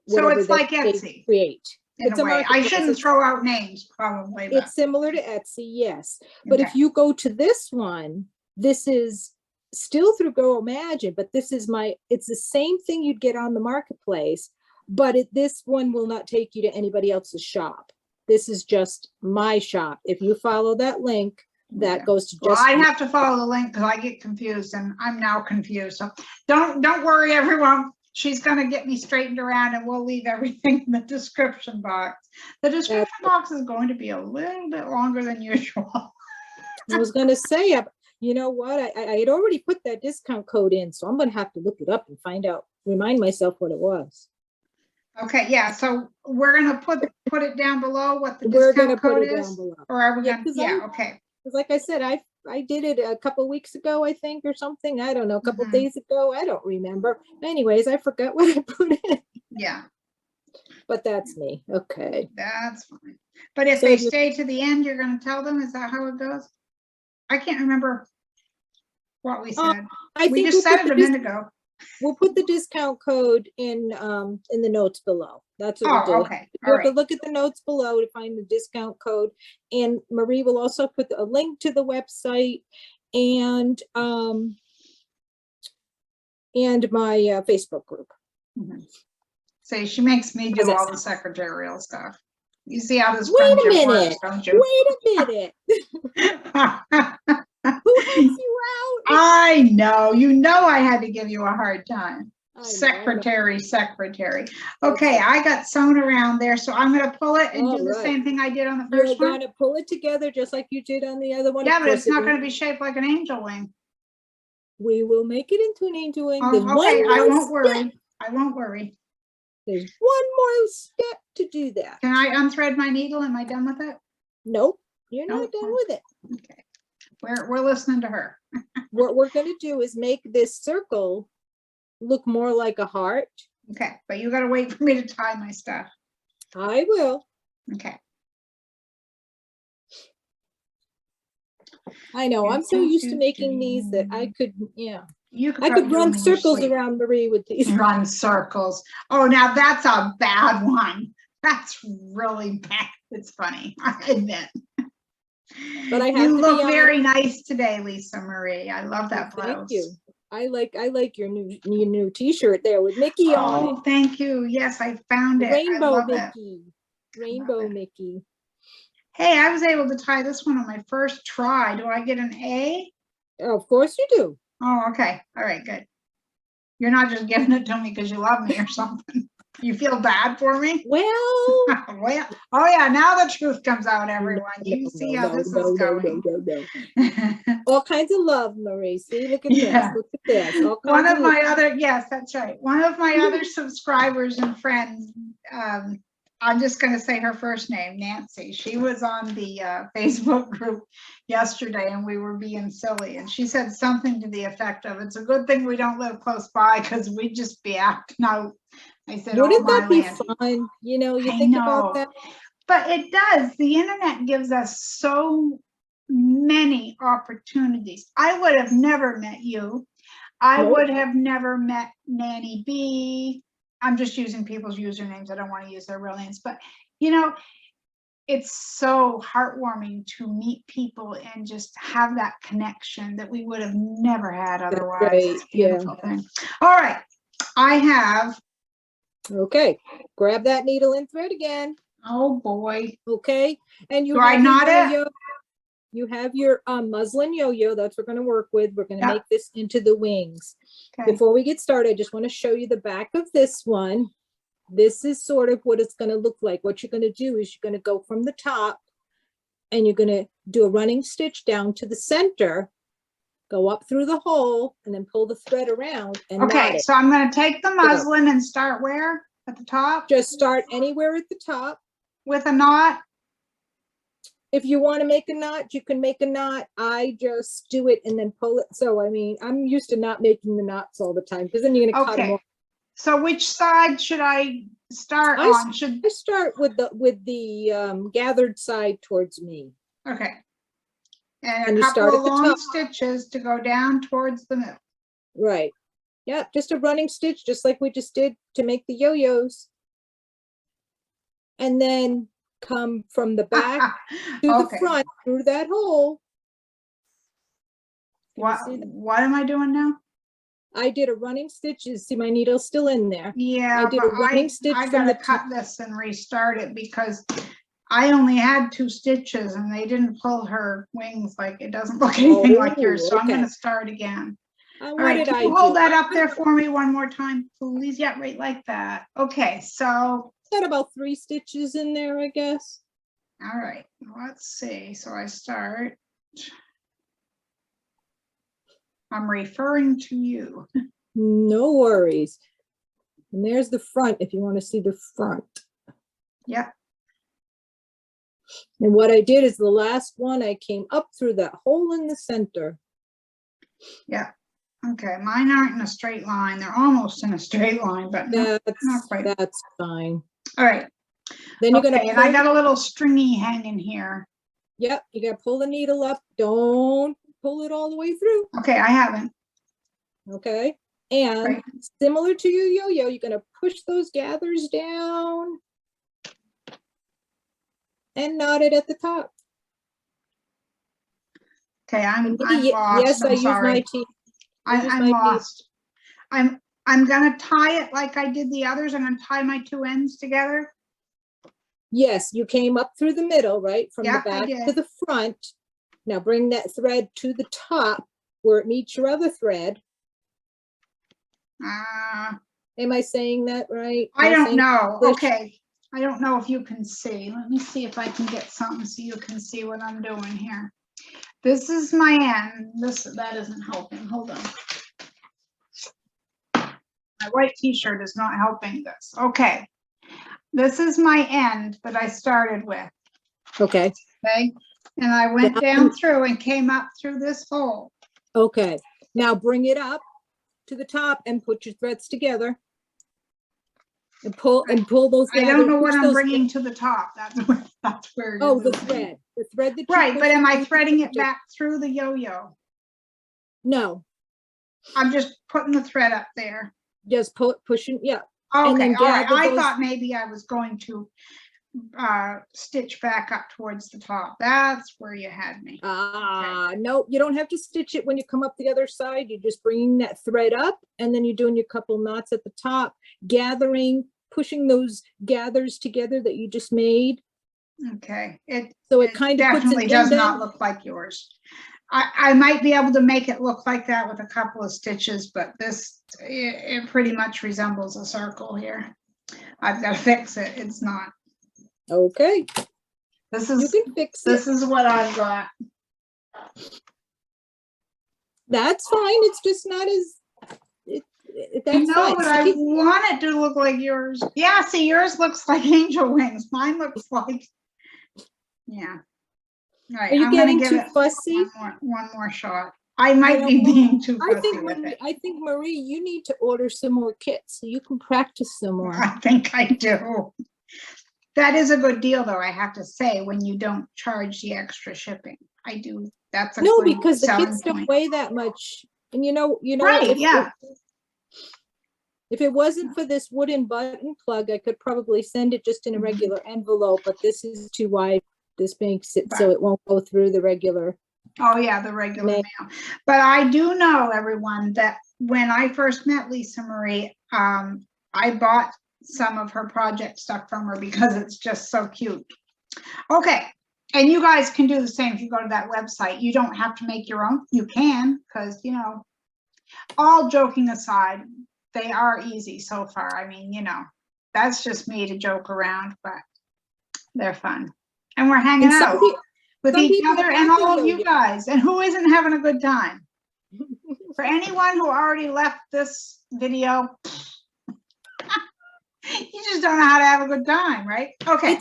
whatever so it's like Etsy. Create. In a way. I shouldn't throw out names, probably. But. It's similar to Etsy, yes. But if you go to this one, this is still through Go Imagine, but this is it's the same thing you'd get on the marketplace, but this one will not take you to anybody else's shop. This is just my shop. If you follow that link, that goes to just. Well, I have to follow the link because I get confused, and I'm now confused. So don't worry, everyone. She's going to get me straightened around, and we'll leave everything in the description box. The description box is going to be a little bit longer than usual. I was going to say, you know what? I had already put that discount code in, so I'm going to have to look it up and find out, remind myself what it was. Okay, yeah. So we're going to put it down below what the discount code is, or are we going to? Yeah, okay. Because like I said, I did it a couple weeks ago, I think, or something. I don't know, a couple days ago. I don't remember. Anyways, I forgot what I put in. Yeah. But that's me. Okay. That's fine. But if they stay to the end, you're going to tell them? Is that how it goes? I can't remember what we said. We just said it a minute ago. We'll put the discount code in the notes below. That's what we'll do. Okay. You have to look at the notes below to find the discount code. And Marie will also put a link to the website and my Facebook group. So she makes me do all the secretarial stuff. You see how this Wait a friendship minute. works, don't you? Wait a minute. Who helps you out? I know. You know I had to give you a hard time. Secretary. Okay, I got sewn around there, so I'm going to pull it and do the same thing I did on the first one. You're going to pull it together just like you did on the other one. Yeah, but it's not going to be shaped like an angel wing. We will make it into an angel wing. Okay, I won't worry. I won't worry. There's one more step to do that. Can I unthread my needle? Am I done with it? Nope, you're not done with it. Okay, we're listening to her. What we're going to do is make this circle look more like a heart. Okay, but you got to wait for me to tie my stuff. I will. Okay. I know. I'm so used to making these that I could, I could run circles around Marie with these. Run circles. Oh, now that's a bad one. That's really bad. It's funny, I admit. But I have you look very nice today, Lisa Marie. I love that blouse. Thank you. I like your new T-shirt there with Mickey on it. Oh, thank you. Yes, I found it. Rainbow Mickey. Rainbow Mickey. Hey, I was able to tie this one on my first try. Do I get an A? Of course you do. Oh, okay. All right, good. You're not just giving it to me because you love me or something. You feel bad for me? Well, oh yeah, now the truth comes out, everyone. You see how this is going. All kinds of love, Marie. See, look at this. Look at this. One of my other, yes, that's right. One of my other subscribers and friends I'm just going to say her first name, Nancy. She was on the Facebook group yesterday and we were being silly. And she said something to the effect of, it's a good thing we don't live close by because we'd just be acting out. I said, Wouldn't oh, that my be land. fun? You know, you I think know. about that. But it does. The internet gives us so many opportunities. I would have never met you. I Nope. would have never met Nanny B. I'm just using people's usernames. I don't want to use their real names, but you know, it's so heartwarming to meet people and just have that connection that we would have never had otherwise. right, It's a beautiful thing. All right. I have, Okay, grab that needle and thread again. oh boy. Okay, and you Do I have your knot it? yo-yo. You have your muslin yo-yo. That's what we're going to work with. We're going to Yeah. make this into the wings. Okay. Before we get started, I just want to show you the back of this one. This is sort of what it's going to look like. What you're going to do is you're going to go from the top and you're going to do a running stitch down to the center, go up through the hole, and then pull the thread around and knot Okay, it. so I'm going to take the muslin and start where? At the top? Just start anywhere at the top. With a knot? If you want to make a knot, you can make a knot. I just do it and then pull it. So, I mean, I'm used to not making the knots all the time because then you're going to cut them Okay. off. So which side should I start I on? Should I start with the gathered side towards me. okay. And And a you start couple at of the long top. stitches to go down towards the middle. Right. Yeah, just a running stitch, just like we just did to make the yo-yos. And then come from the back to the Okay. front through that hole. Can you see that? What am I doing now? I did a running stitch. You see my needle still in there. Yeah, I did but a running stitch I from gotta the cut this and restart it because I only had 2 stitches and they didn't pull her wings. Like it doesn't look anything like yours. So I'm okay. gonna start again. All What right, did can I you hold do? that up there for me one more time, please? Yeah, right like that. Okay, so, Got about 3 stitches in there, I guess. all right, let's see. So I start. I'm referring to you. No worries. And there's the front if you want to see the front. Yep. And what I did is the last one, I came up through that hole in the center. Yeah. Okay, mine aren't in a straight line. They're almost in a straight line, but not quite. That's fine. All right. Then you're Okay, gonna and I pull, got a little stringy hanging here. yep, you gotta pull the needle up. Don't pull it all the way through. Okay, I haven't. Okay. And Right. similar to your yo-yo, you're gonna push those gathers down and knot it at the top. Okay, I'm Yes, lost. I I'm use my sorry. teeth. I'm lost. I'm gonna tie it like I did the others. I'm gonna tie my 2 ends together. Yes, you came up through the middle, right? From Yeah, the I back to did. the front. Now bring that thread to the top where it meets your other thread. Am I saying that right? I Am don't saying know. this? Okay. I don't know if you can see. Let me see if I can get something so you can see what I'm doing here. This is my end. That isn't helping. Hold on. My white t-shirt is not helping this. Okay. This is my end that I started with. Okay. Okay. And I went down through and came up through this hole. Okay. Now bring it up to the top and put your threads together. And pull those. I don't know what push I'm those bringing to the top. That's where it Oh, is. the thread. The thread that you Right, push but am I through threading it to- back through the yo-yo? No, I'm just putting the thread up there. just pushing, yeah. And Okay, then all right. gather I those- thought maybe I was going to stitch back up towards the top. That's where you had me. No, you don't have to stitch it when you come up the other side. You're just bringing that thread up and then you're doing your couple knots at the top, pushing those gathers together that you just made. Okay. So it kind of puts definitely an does indent. not look like yours. I might be able to make it look like that with a couple of stitches, but it pretty much resembles a circle here. I've got to fix it. It's not. Okay, This you is can fix it. this is what I've got. That's fine. It's just not as, That's I know, fine. but I want it to look like yours. Yeah, see, yours looks like angel wings. Mine looks like, yeah. All right, Are you I'm gonna getting give too it fussy? one more shot. I might know be what? being too I fussy think with it. I think Marie, you need to order some more kits so you can practice some more. I think I do. That is a good deal, though, I have to say, when you don't charge the extra shipping. I do. That's a No, good because the selling kits don't point. weigh that much. And you know, Right, yeah. if it wasn't for this wooden button plug, I could probably send it just in a regular envelope, but this is too wide. This makes it so it won't go through the regular. Oh, yeah, the regular mail. mail. But I do know, everyone, that when I first met Lisa Marie, I bought some of her project stuff from her because it's just so cute. Okay, and you guys can do the same if you go to that website. You don't have to make your own. You can, because, you know, all joking aside, they are easy so far. I mean, you know, that's just me to joke around, but they're fun. And we're hanging out with each other and all of you guys. And who isn't having a good time? For anyone who already left this video, you just don't know how to have a good time, right? Okay.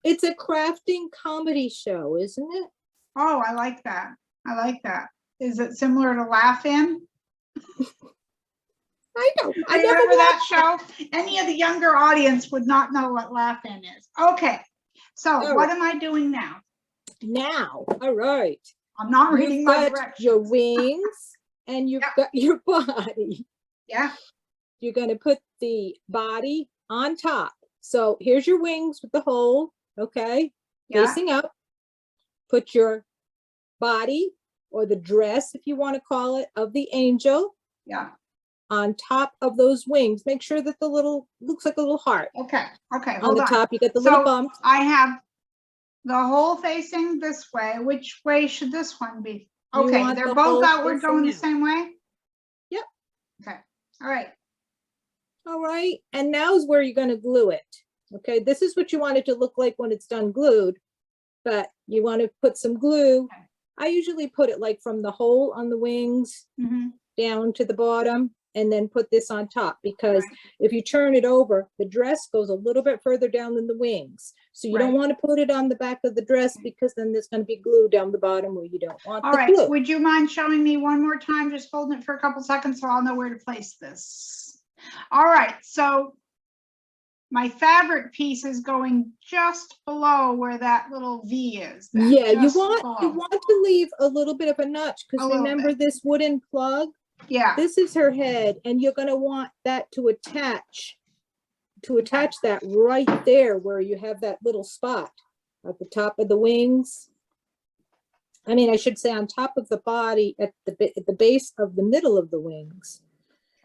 It's a crafting comedy show, isn't it? Oh, I like that. I like that. Is it similar to Laugh-In? I know. I never remember that watched show. Any of the younger audience would not know what Laugh-In is. Okay. So what am I doing now? Now, all right. I'm not reading You've my got directions. your wings and you've got your body. Yeah. You're going to put the body on top. So here's your wings with the hole, okay? Yeah. Facing up. Put your body, or the dress, if you want to call it, of the angel. Yeah. On top of those wings. Make sure that the little, looks like a little heart. Okay. Okay. On the top, you get the little bump. I have the hole facing this way. Which way should this one be? Okay. They're both outward going the same way? Yep. Okay. All right. All right. And now is where you're going to glue it. Okay. This is what you want it to look like when it's done glued, but you want to put some glue. Okay. I usually put it like from the hole on the wings down to the bottom, and then put this on top, because if you turn it over, the dress goes a little bit further down than the wings. So you don't want to put it on the back of the dress, because then there's going to be glue down the bottom where you don't want the glue. Would you mind showing me one more time, just holding it for a couple seconds so I'll know where to place this? All right, so my fabric piece is going just below where that little V is. Yeah, you want to leave a little bit of a notch, because remember this wooden plug? Yeah. This is her head, and you're going to want that to attach that right there where you have that little spot at the top of the wings. I mean, I should say on top of the body, at the base of the middle of the wings.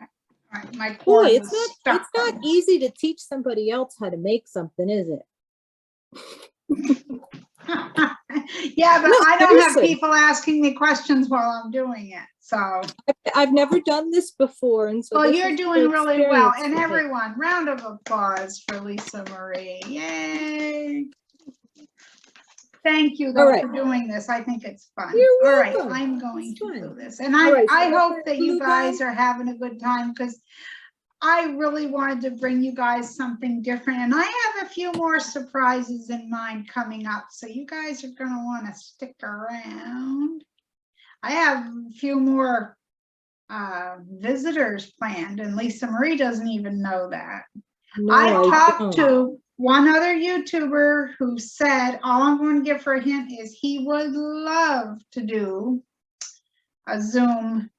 All right, my boy, it's not easy to teach somebody else how to make something, is it? Yeah, but I don't have people asking me questions while I'm doing it. So I've never done this before, and so well, you're doing really well. And everyone, round of applause for Lisa Marie. Yay! Thank you though for doing this. I think it's fun. You're all right, welcome. I'm going to do this, and I hope that you guys are having a good time, because I really wanted to bring you guys something different, and I have a few more surprises in mind coming up, so you guys are going to want to stick around. I have a few more visitors planned, and Lisa Marie doesn't even know that. No, I talked to one other YouTuber who said, all I'm going to give for a hint is he would love to do a Zoom,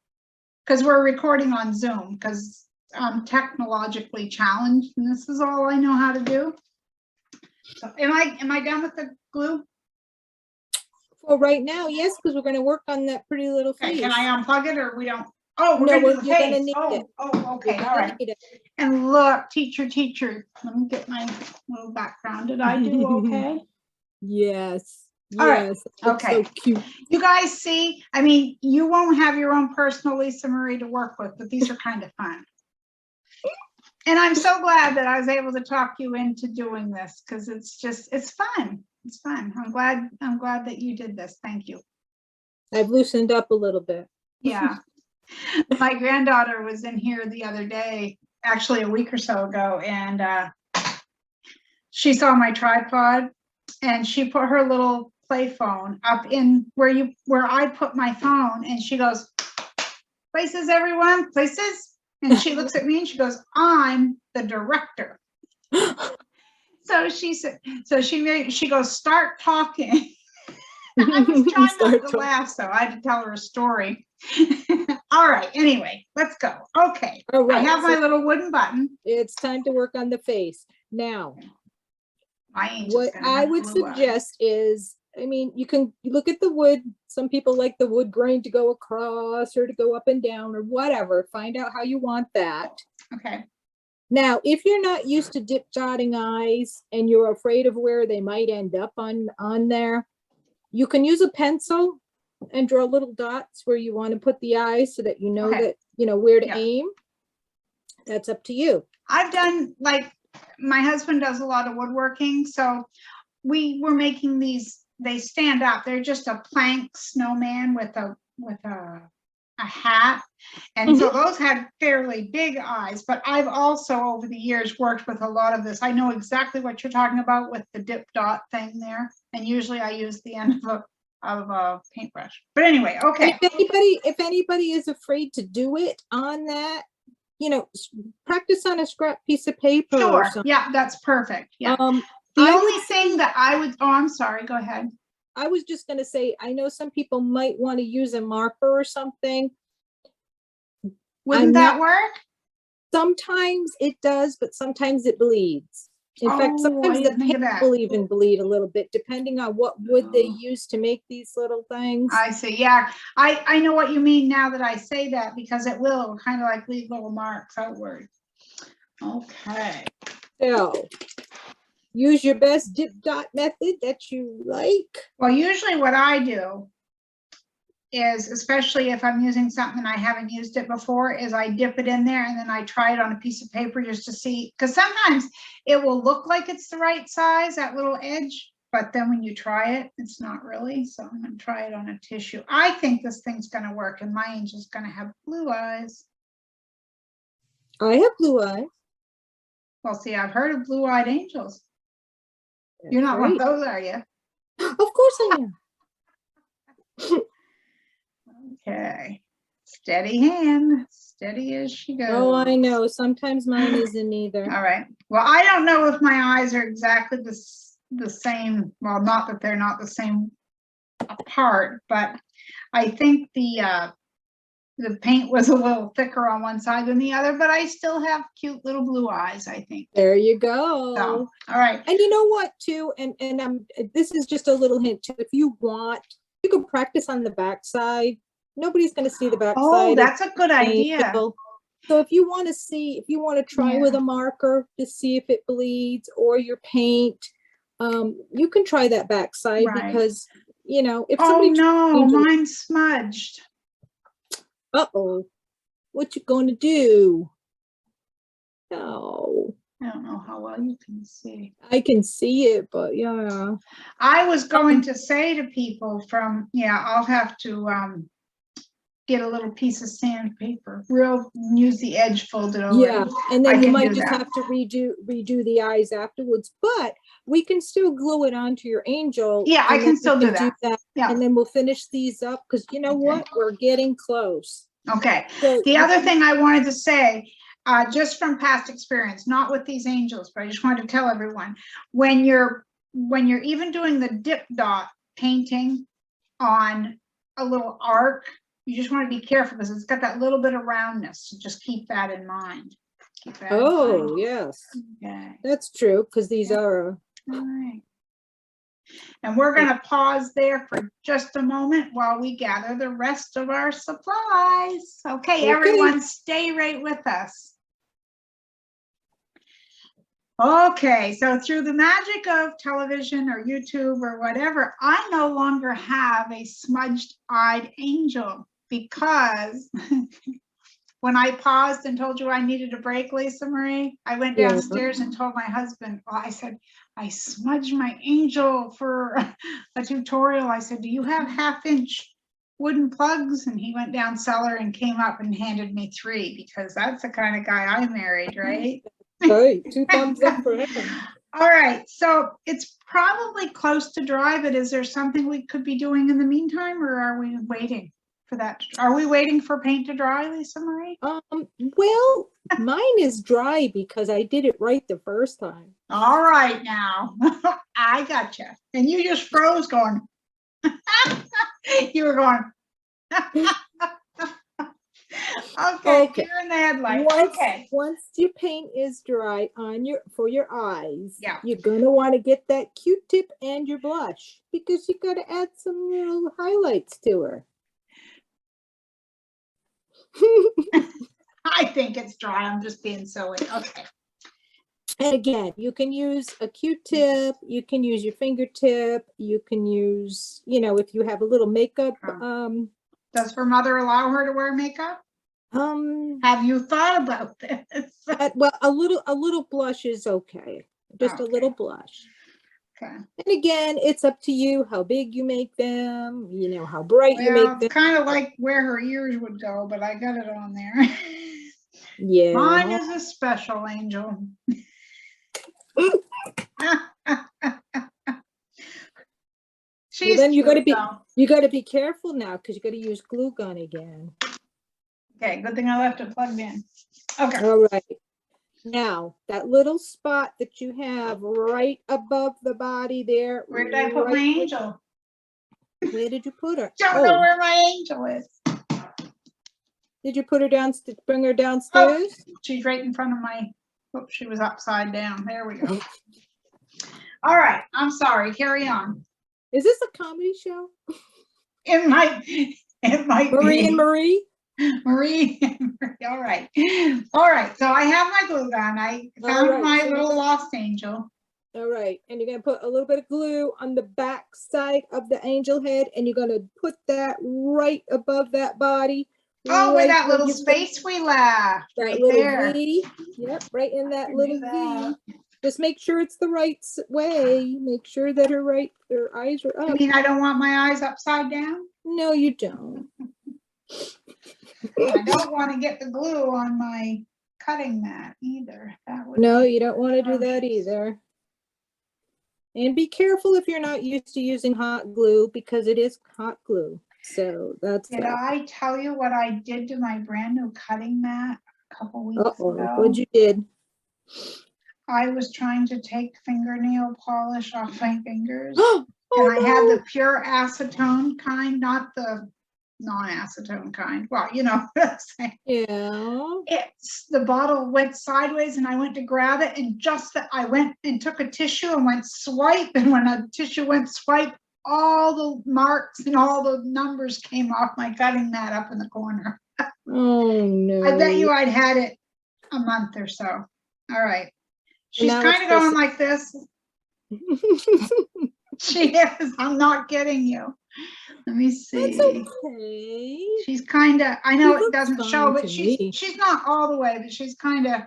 because we're recording on Zoom, because I'm technologically challenged, and this is all I know how to do. So am I done with the glue? Well, right now, yes, because we're going to work on that pretty little face. Can I unplug it, or we don't? Oh, we're going to do the face. Oh, okay, all right. And look, teacher, let me get my little background. Did I do okay? Yes. All right. Okay. So cute. You guys see, I mean, you won't have your own personal Lisa Marie to work with, but these are kind of fun. And I'm so glad that I was able to talk you into doing this, because it's fun. It's fun. I'm glad that you did this. Thank you. I've loosened up a little bit. Yeah. My granddaughter was in here the other day, actually a week or so ago, and she saw my tripod and she put her little play phone up in where I put my phone, and she goes, "Places, everyone, places." And she looks at me and she goes, "I'm the director." So she said, she goes, "Start talking." I was trying not to laugh, so I had to tell her a story. All right, anyway, let's go. Okay, All right, I have my little wooden button. it's time to work on the face. Now, My angel's what gonna I have would blue eyes. suggest is, I mean, you can look at the wood. Some people like the wood grain to go across or to go up and down or whatever. Find out how you want that. Okay. Now, if you're not used to dip dotting eyes and you're afraid of where they might end up on there, you can use a pencil and draw little dots where you want to put the eyes so that you know Okay. that, you know, where to Yeah. aim. That's up to you. I've done, like, my husband does a lot of woodworking, so we were making these, they stand up. They're just a plank snowman with a hat. And so those had fairly big eyes, but I've also over the years worked with a lot of this. I know exactly what you're talking about with the dip dot thing there. And usually I use the end of a paintbrush. But anyway, okay. And if anybody is afraid to do it on that, you know, practice on a scrap piece of paper. Sure. Or something. Yeah, that's perfect. Yeah. The only thing that I would, oh, I'm sorry, go ahead. I was just going to say, I know some people might want to use a marker or something. Wouldn't that work? Sometimes it does, but sometimes it bleeds. In fact, Oh, I sometimes the didn't think of paint that. will even bleed a little bit, depending on what wood they use to make these little things. I see. Yeah, I know what you mean now that I say that, because it will kind of like leave little marks outward. Okay. So use your best dip dot method that you like. Well, usually what I do is, especially if I'm using something I haven't used it before, is I dip it in there and then I try it on a piece of paper just to see, because sometimes it will look like it's the right size, that little edge, but then when you try it, it's not really. So I'm going to try it on a tissue. I think this thing's going to work, and my angel's going to have blue eyes. I have blue eyes. Well, see, I've heard of blue-eyed angels. You're not one of those, are you? Of course I am. Okay. Steady hand. Steady as she goes. Oh, I know. Sometimes mine isn't either. All right. Well, I don't know if my eyes are exactly the same. Well, not that they're not the same apart, but I think the paint was a little thicker on one side than the other, but I still have cute little blue eyes, I think. There you go. So, all right. And you know what, too, and this is just a little hint too. If you want, you can practice on the backside. Nobody's going to see the backside. Oh, that's a good idea. So if you want to see, if you want to try with a marker to see if it bleeds, or your paint, you can try that backside, because, you know, if somebody. Oh no, mine's smudged. Uh-oh, what you going to do? No. I don't know how well you can see. I can see it, but yeah. I was going to say to people I'll have to get a little piece of sandpaper, use the edge folded over. Yeah, and then you might just have to redo the eyes afterwards, but we can still glue it onto your angel. Yeah, I can still do that. Yeah. And then we'll finish these up, because you know what? We're getting close. Okay. So the other thing I wanted to say, just from past experience, not with these angels, but I just wanted to tell everyone, when you're even doing the dip dot painting on a little arc, you just want to be careful, because it's got that little bit of roundness. So just keep that in mind. Yes. Okay. That's true, because these are. All right. And we're going to pause there for just a moment while we gather the rest of our supplies. Okay, everyone, stay right with us. Okay, so through the magic of television or YouTube or whatever, I no longer have a smudged-eyed angel, because when I paused and told you I needed a break, Lisa Marie, I went downstairs and told my husband, well, I said, I smudged my angel for a tutorial. I said, do you have 1/2 inch wooden plugs, and he went down cellar and came up and handed me 3 because that's the kind of guy I married, right? Right, 2 thumbs up for him. All right, so it's probably close to dry, but is there something we could be doing in the meantime, or are we waiting for that? Are we waiting for paint to dry, Lisa Marie? Well, mine is dry because I did it right the first time. All right now, I gotcha. And you just froze going. You were going. Okay, you're in the headlight. Okay. Once your paint is dry on for your eyes, Yeah. you're gonna want to get that Q-tip and your blush because you got to add some little highlights to her. I think it's dry. I'm just being silly. Okay. And again, you can use a Q-tip, you can use your fingertip, you can use, if you have a little makeup. Does her mother allow her to wear makeup? Have you thought about this? Well, a little blush is okay. Just a little blush. Okay. And again, it's up to you how big you make them, how bright you make them. It's kind of like where her ears would go, but I got it on there. Yeah. Mine is a special angel. Well, then you got to be careful now because you got to use glue gun again. Okay, good thing I left it plugged in. Okay. All right. Now, that little spot that you have right above the body there. Where did I put my angel? Where did you put her? Don't know where my angel is. Did you put her downstairs? Bring her downstairs? Oh, she's right in front of my. Oops, she was upside down. There we go. All right, I'm sorry. Carry on. Is this a comedy show? It might Marie be. and Marie? Marie. All right. All right. So I have my glue gun. I found my little lost angel. All right. And you're going to put a little bit of glue on the back side of the angel head. And you're going to put that right above that body. Oh, where that little space we left. Right there. V. Yep. Right in that little V. Just make sure it's the right way. Make sure that her eyes are up. You mean I don't want my eyes upside down? No, you don't. I don't want to get the glue on my cutting mat either. No, you don't want to do that either. And be careful if you're not used to using hot glue because it is hot glue. So that's Did I tell you what I did to my brand new cutting mat a couple weeks ago? What'd you did? I was trying to take fingernail polish off my fingers. And I had the pure acetone kind, not the non-acetone kind. Well, you know what I'm saying. Yeah. The bottle went sideways and I went to grab it, and just that I went and took a tissue and went swipe, and when a tissue went swipe, all the marks and all the numbers came off my cutting mat up in the corner. Oh no. I bet you I'd had it a month or so. All right. She's kind of going like this. She is. I'm not kidding you. Let me see. That's okay. She's kind of, I know it doesn't fine show, but to she's me. she's not all the way, but she's kind of,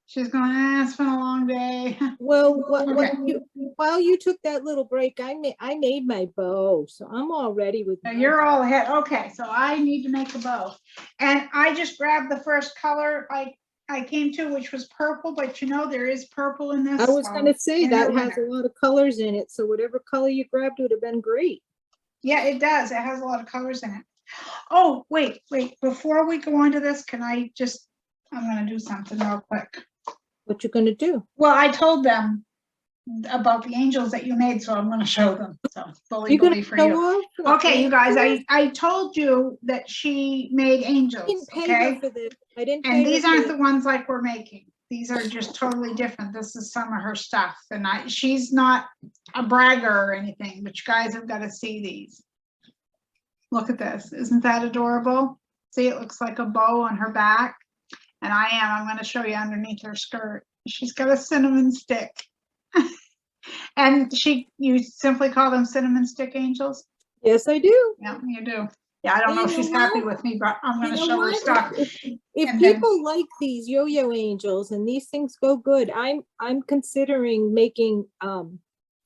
she's going, it's been a long day. Well, Okay. while you took that little break, I made my bow, so I'm all ready with So mine. you're all ahead. Okay, so I need to make a bow. And I just grabbed the first color I came to, which was purple, but you know, there is purple in this. I was going to say in the that has winter. a lot of colors in it, so whatever color you grabbed would have been great. Yeah, it does. It has a lot of colors in it. Oh, wait. Before we go on to this, I'm going to do something real quick. What you going to do? Well, I told them about the angels that you made, so I'm going to show them. So bully You're going to for show you. off? Okay, you guys, I told you that she made I angels. didn't pay Okay, her for this. I didn't pay and her these for aren't this. the ones like we're making. These are just totally different. This is some of her stuff, and she's not a bragger or anything, but you guys have got to see these. Look at this. Isn't that adorable? See, it looks like a bow on her back. And I'm going to show you underneath her skirt. She's got a cinnamon stick. And you simply call them cinnamon stick angels? Yes, I do. Yeah, you do. Yeah, I don't know if she's happy with me, but I'm going to show her stuff. If people like these yo-yo angels and these things go good, I'm considering making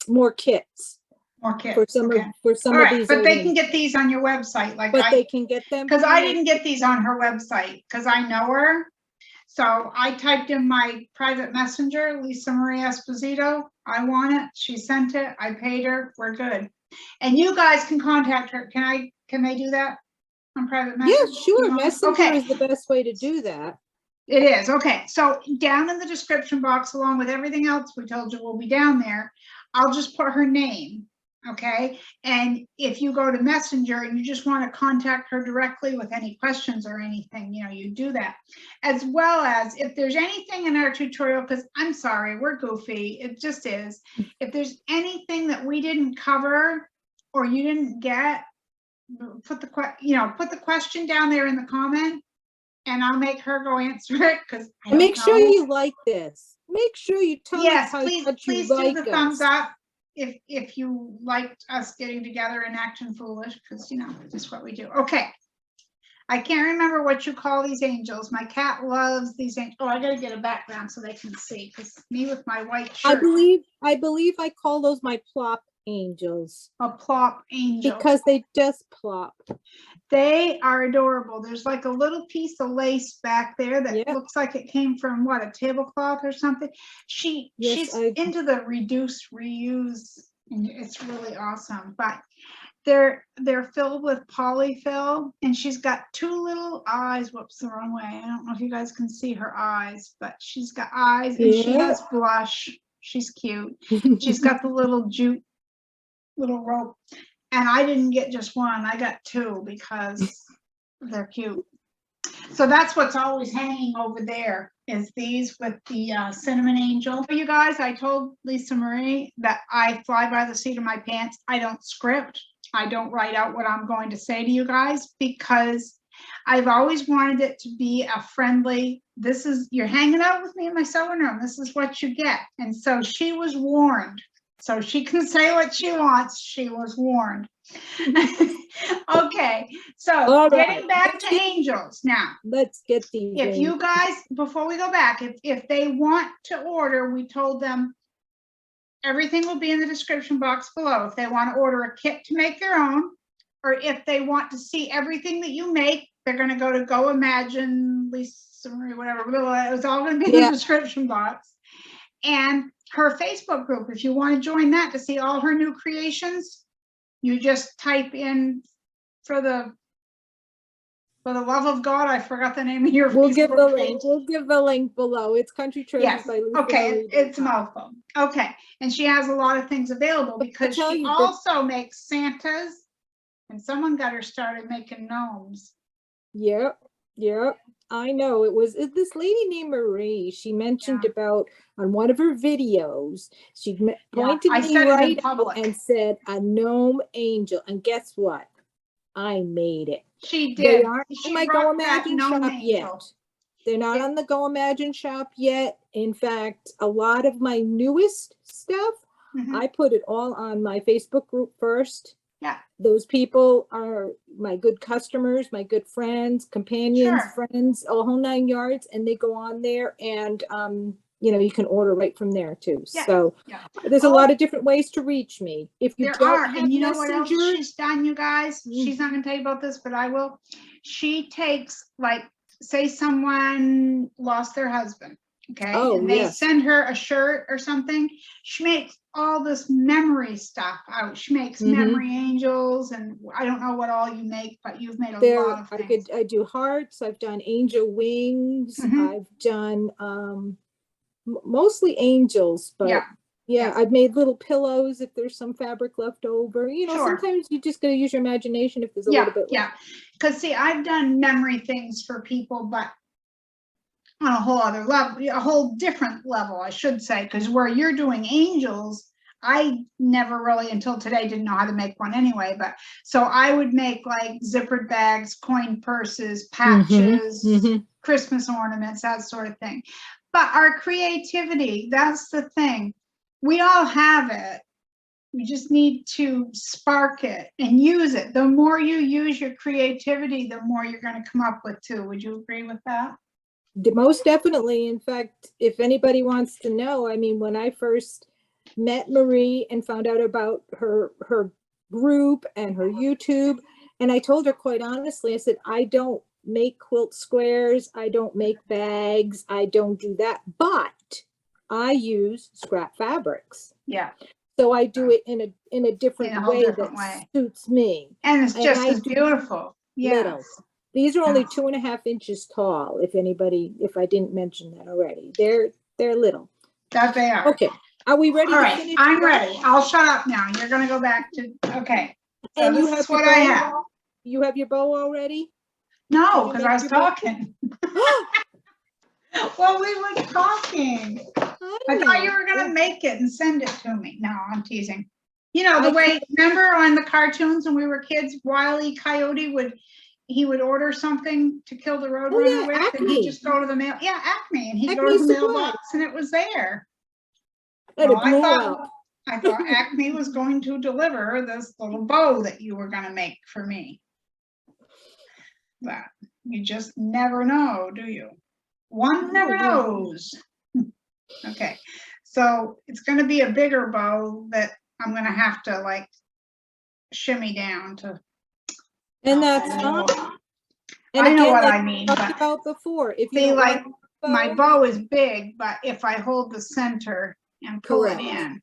more kits. More kits. for some Okay. of for some All of right, these but they items. can get these on your website, like But they can get them because from I the- didn't get these on her website because I know her. So I typed in my private messenger, Lisa Marie Esposito. I want it. She sent it. I paid her. We're good. And you guys can contact her. Can they do that on private Yeah, messenger? sure. Messenger Okay. is the best way to do that. It is. Okay. So down in the description box, along with everything else we told you will be down there, I'll just put her name. Okay. And if you go to Messenger and you just want to contact her directly with any questions or anything, you do that. As well as if there's anything in our tutorial, because I'm sorry, we're goofy. It just is. If there's anything that we didn't cover or you didn't get, put the question down there in the comment and I'll make her go answer it because And make sure you like this. Make sure you tell us how please much you do like the us. thumbs up if you liked us getting together and acting foolish, because that's what we do. Okay. I can't remember what you call these angels. My cat loves these angels. Oh, I gotta get a background so they can see, because me with my white shirt. I believe I call those my plop angels. A plop angel. Because they just plop. They are adorable. There's like a little piece of lace back there that Yep. looks like it came from what, a tablecloth or something. She's into the reduce, reuse, and it's really awesome. But they're filled with polyfill, and she's got two little eyes. Whoops, the wrong way. I don't know if you guys can see her eyes, but she's got eyes and she has blush. She's cute. She's got the little jute, little rope. And I didn't get just one, I got two because they're cute. So that's what's always hanging over there, is these with the cinnamon angel. You guys, I told Lisa Marie that I fly by the seat of my pants. I don't script. I don't write out what I'm going to say to you guys, because I've always wanted it to be a friendly, you're hanging out with me in my sewing room. This is what you get. And so she was warned. So she can say what she wants. She was warned. Okay, so getting back to angels now. Let's get these. If you guys, before we go back, if they want to order, we told them everything will be in the description box below. If they want to order a kit to make their own, or if they want to see everything that you make, they're going to go to Go Imagine, Lisa Marie, whatever. It was all going to be in the description box. And her Facebook group, if you want to join that to see all her new creations, you just type in for the love of God, I forgot the name of your We'll Facebook give the page. link. We'll give the link below. It's Country Treasures by Lisa Okay, Marie. it's a mouthful. Okay, and she has a lot of things available because she also makes Santas, and someone got her started making gnomes. Yep. I know. It was this lady named Marie. She mentioned about on one of her videos. She pointed me right out and said a gnome angel. And guess what? I made it. She did. They aren't on my Go Imagine shop yet. They're not on the Go Imagine shop yet. In fact, a lot of my newest stuff, I put it all on my Facebook group first. Yeah. Those people are my good customers, my good friends, companions, friends, a whole 9 yards, and they go on there and you can order right from there too. So there's a lot of different ways to reach me. If you don't have and you know what Messenger, else she's done, you guys? She's not going to tell you about this, but I will. She takes, like, say someone lost their husband, okay? And they send her a shirt or something. She makes all this memory stuff out. She makes memory angels, and I don't know what all you make, but you've made a lot of things. I do hearts. I've done angel wings. I've done mostly angels, but I've made little pillows if there's some fabric left over. Sometimes you just gotta use your imagination if there's a little bit left. Because see, I've done memory things for people, but on a whole other level, a whole different level, I should say, because where you're doing angels, I never really until today didn't know how to make one anyway. But so I would make like zippered bags, coin purses, patches, Christmas ornaments, that sort of thing. But our creativity, that's the thing. We all have it. We just need to spark it and use it. The more you use your creativity, the more you're going to come up with too. Would you agree with that? Most definitely. In fact, if anybody wants to know, I mean, when I first met Marie and found out about her group and her YouTube. And I told her quite honestly, I said, I don't make quilt squares. I don't make bags. I don't do that, but I use scrap fabrics. Yeah. So I do it in a In different a whole way different that way. suits me. And it's And just I as do beautiful. little. Yes. These are only Yeah. 2.5 inches tall. If I didn't mention that already, they're little. That they are. Okay. Are we ready All to right, finish? I'm ready. I'll shut up now. You're gonna go back to, okay. So And you this have is what your I bow? have. You have your bow already? No, Did you because make I was your bow? talking. Well, we were talking. I thought you were gonna make it and send it to me. No, I'm teasing. You know, the way, remember on the cartoons when we were kids, Wile E. Coyote would order something to kill the roadrunner with, and he'd Acme. just go to the mail. Yeah, Acme, and he'd go Acme to the Supply. mailbox and it was there. And Well, it blew up. I thought Acme was going to deliver this little bow that you were gonna make for me. But you just never know, do you? One never knows. Okay, so it's gonna be a bigger bow that I'm gonna have to like shimmy down to. And that's know. fine. And I know again, what like I mean, we talked but about before, if you see, don't like want my bow is big, but if I hold the center and pull it Correct. in,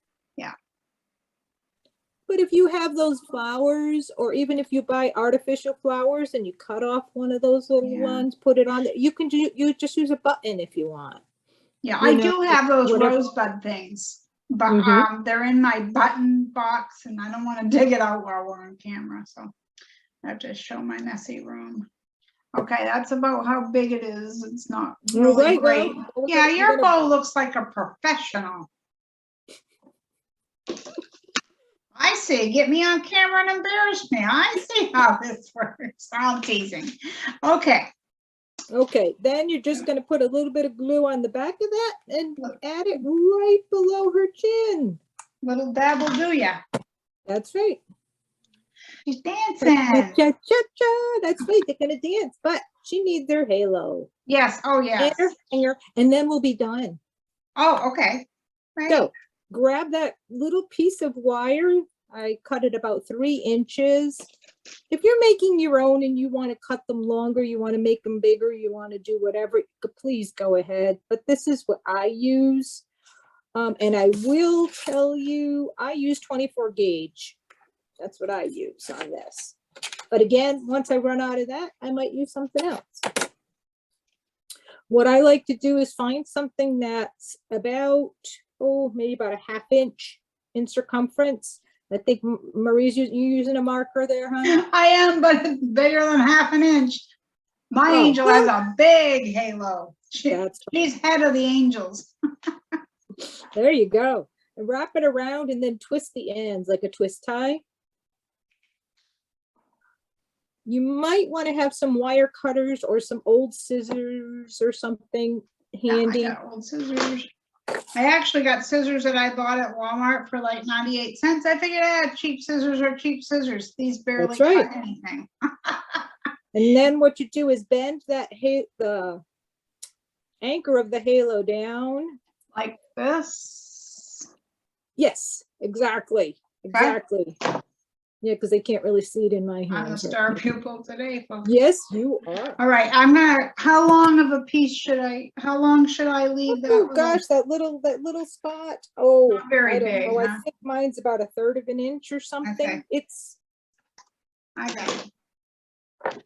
but if you have those flowers, or even if you buy artificial flowers and you cut off one of those little Yeah. ones, put it on there, you can do, you just use a button if you want. yeah, You I know, do have those whatever. rosebud things, but Mhm. they're in my button box and I don't want to dig it out while we're on camera, so I have to show my messy room. Okay, that's about how big it is. It's not All really right, great. well, we're Yeah, gonna- your we're gonna- bow looks like a professional. I see. Get me on camera and embarrass me. I see how this works. I'm teasing. Okay. Okay, then you're just gonna put a little bit of glue on the back of that and add it right below her chin. Little dab will do ya. That's right. She's dancing. Cha-cha-cha. That's right, they're gonna dance, but she needs her halo. Yes. Oh, yes. And then we'll be done. Oh, okay. Right. So grab that little piece of wire. I cut it about 3 inches. If you're making your own and you want to cut them longer, you want to make them bigger, you want to do whatever, please go ahead. But this is what I use. And I will tell you, I use 24 gauge. That's what I use on this. But again, once I run out of that, I might use something else. What I like to do is find something that's about, maybe about a 1/2 inch in circumference. I think Marie's you using a marker there, huh? I am, but it's bigger than 1/2 inch. My angel has a big halo. She's head of the angels. There you go. And wrap it around and then twist the ends like a twist tie. You might want to have some wire cutters or some old scissors or something handy. Yeah, I got old scissors. I actually got scissors that I bought at Walmart for like 98 cents. I figured, cheap scissors are cheap scissors. These barely That's right. cut anything. And then what you do is bend that the anchor of the halo down. Like this. Yes, exactly. Exactly. Yeah, because they can't really see it in my hand. I'm a star pupil today, folks. Yes, you are. All right, how long of a piece how long should I leave that? Oh gosh, that little spot. Oh, Not very I don't big, know. huh? I think mine's about 1/3 of an inch or something. Okay. I got it.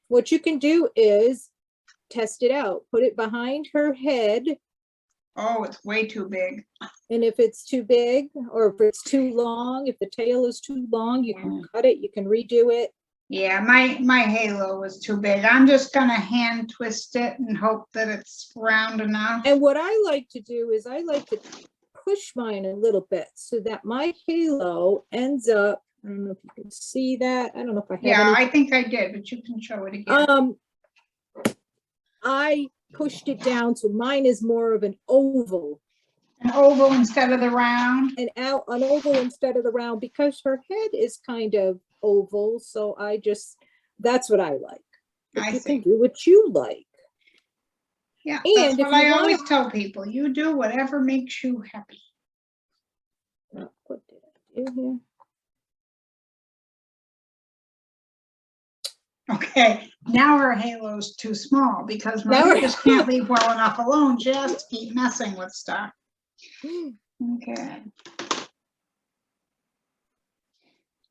What you can do is test it out. Put it behind her head. Oh, it's way too big. And if it's too big or if it's too long, if the tail is too long, you can cut it, you can redo it. Yeah, my halo was too big. I'm just gonna hand twist it and hope that it's round enough. And what I like to do is I like to push mine a little bit so that my halo ends up, I don't know if you can see that. I don't know if I have Yeah, any. I think I did, but you can show it again. I pushed it down, so mine is more of an oval. An oval instead of the round. An oval instead of the round, because her head is kind of oval. So that's what I like. But you can do what you like. Yeah, and that's if what I you always tell people. You do whatever makes you happy. do here? Okay, now her halo's too small because Now Marie her- just can't leave well enough alone just to keep messing with stuff. Okay.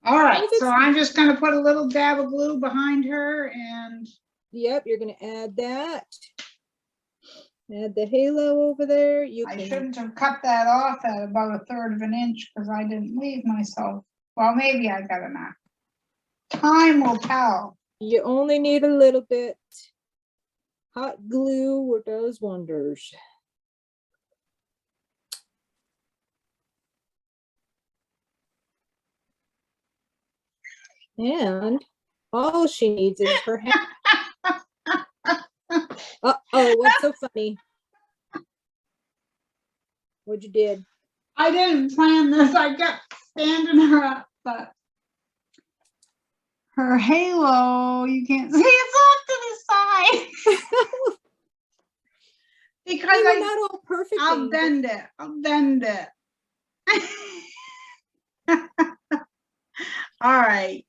All right, Oh, so that's- I'm just gonna put a little dab of glue behind her and Yep, you're gonna add that. Add the halo over there. You I can. shouldn't have cut that off at about 1/3 of an inch because I didn't leave myself. Well, maybe I got enough. Time will tell. You only need a little bit. Hot glue does wonders. And all she needs is her hand. Uh-oh, what's so funny? What'd you did? I didn't plan this. I kept standing her up, but her halo, you can't see it's off to the side. Because They were not all perfect. I'll Amy. bend it. I'll bend it. All right.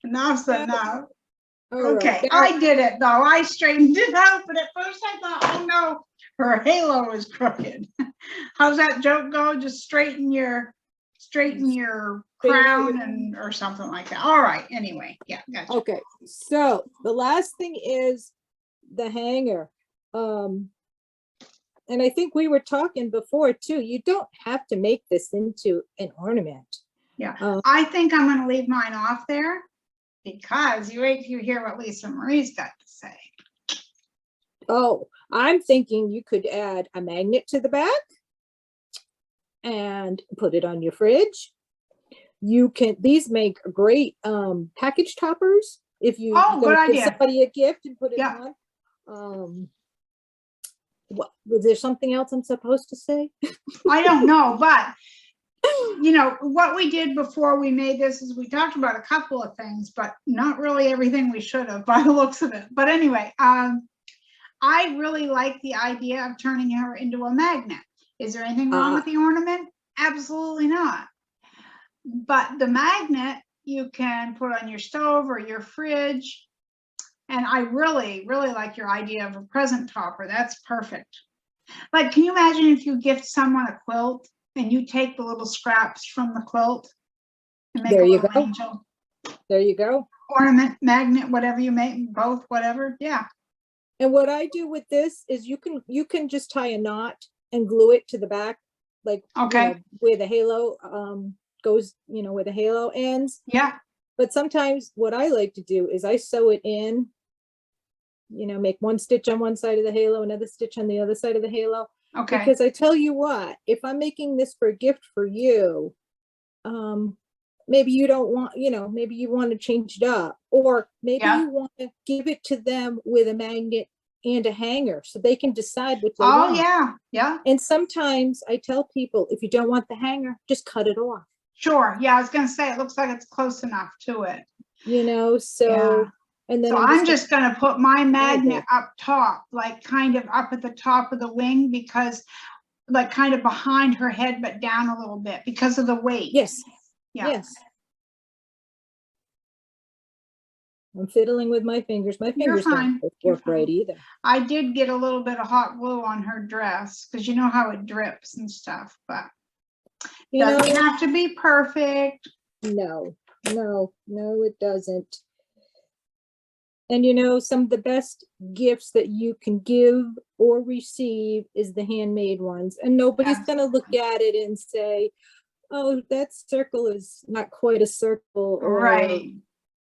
Enough's enough. All Okay, right. I did it though. I straightened it out, but at first I thought, oh no, her halo is crooked. How's that joke go? Just straighten your Straighten out crown your- and or something like that. All right. Anyway, yeah, gotcha. Okay, so the last thing is the hanger. And I think we were talking before too. You don't have to make this into an ornament. Yeah, Um, I think I'm going to leave mine off there because you wait till you hear what Lisa Marie's got to say. Oh, I'm thinking you could add a magnet to the back and put it on your fridge. You can, these make great package toppers if you Oh, good give idea. somebody a gift and put it Yeah. on. What was there something else I'm supposed to say? I don't know, but you know, what we did before we made this is we talked about a couple of things, but not really everything we should have by the looks of it. But anyway, I really like the idea of turning her into a magnet. Is there anything wrong with the ornament? Absolutely not. But the magnet you can put on your stove or your fridge. And I really, really like your idea of a present topper. That's perfect. Like, can you imagine if you gift someone a quilt and you take the little scraps from the quilt and make There a you little go. angel, There you go. ornament, magnet, whatever you make, both, whatever. Yeah. And what I do with this is you can just tie a knot and glue it to the back, like Okay. where the halo goes, where the halo ends. Yeah. But sometimes what I like to do is I sew it in, make one stitch on one side of the halo, another stitch on the other side of the halo. Okay. Because I tell you what, if I'm making this for a gift for you, maybe you don't want, maybe you want to change it up, or maybe Yeah. you want to give it to them with a magnet and a hanger so they can decide what they Oh, want. yeah. Yeah. And sometimes I tell people, if you don't want the hanger, just cut it off. Sure. Yeah. I was going to say, it looks like it's close enough to it. So, Yeah. and then So I'm I'm just going to put my magnet it. up top, like kind of up at the top of the wing, because like kind of behind her head, but down a little bit because of the weight. yes, Yeah. yes. I'm fiddling with my fingers. My You're fingers fine. don't You're work right fine. either. I did get a little bit of hot glue on her dress because you know how it drips and stuff, but You know, doesn't have to be perfect. no, it doesn't. And some of the best gifts that you can give or receive is the handmade ones. And nobody's going to look at it and say, oh, that circle is not quite a circle, or, Right.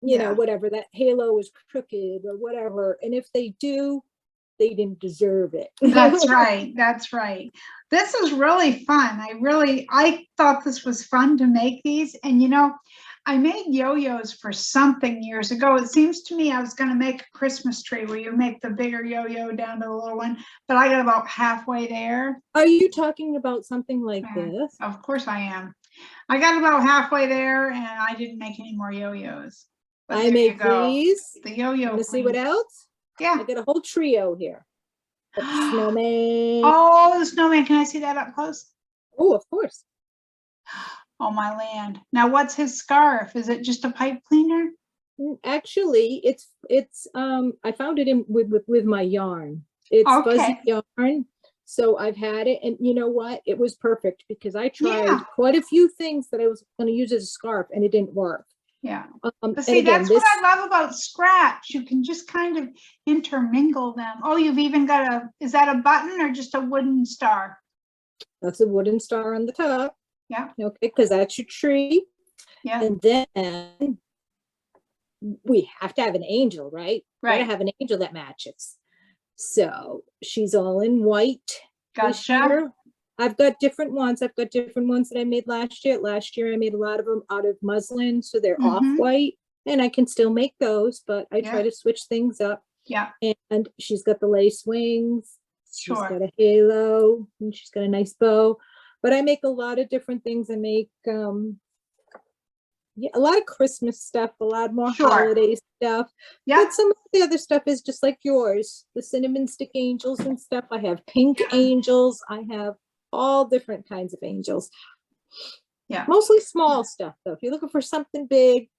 Yeah. whatever, that halo is crooked or whatever. And if they do, they didn't deserve it. That's right. That's right. This is really fun. I thought this was fun to make these. And I made yo-yos for something years ago. It seems to me I was going to make a Christmas tree where you make the bigger yo-yo down to the little one, but I got about halfway there. Are you talking about something like this? Of course I am. I got about halfway there and I didn't make any more yo-yos. But I there you made go. these. The yo-yo. Let's see what queen. else. Yeah. I got a whole trio here. Snowman. Oh, the snowman. Can I see that up close? Oh, of course. Oh my land. Now what's his scarf? Is it just a pipe cleaner? Actually, it's I found it in with my yarn. It's fuzzy Okay. yarn. So I've had it, and you know what? It was perfect because I tried Yeah. quite a few things that I was going to use as a scarf, and it didn't work. Yeah. But But see, again, that's this what I love about scraps. You can just kind of intermingle them. Oh, you've even got is that a button or just a wooden star? that's a wooden star on the top. Yeah. Okay, because that's your tree. Yeah. And then we have to have an angel, right? Right. Gotta have an angel that matches. So she's all in white this Gotcha. year. I've got different ones. I've got different ones that I made last year. Last year I made a lot of them out of muslin, so they're off white, and I can still make those, but I try Yeah. to switch things up. Yeah. And she's got the lace wings. She's Sure. got a halo, and she's got a nice bow. But I make a lot of different things. I make yeah, a lot of Christmas stuff, a lot more Sure. holiday stuff. Yeah. But some of the other stuff is just like yours, the cinnamon stick angels and stuff. I have pink Yeah. angels. I have all different kinds of angels. Yeah. Mostly small stuff, though. If you're looking for something big,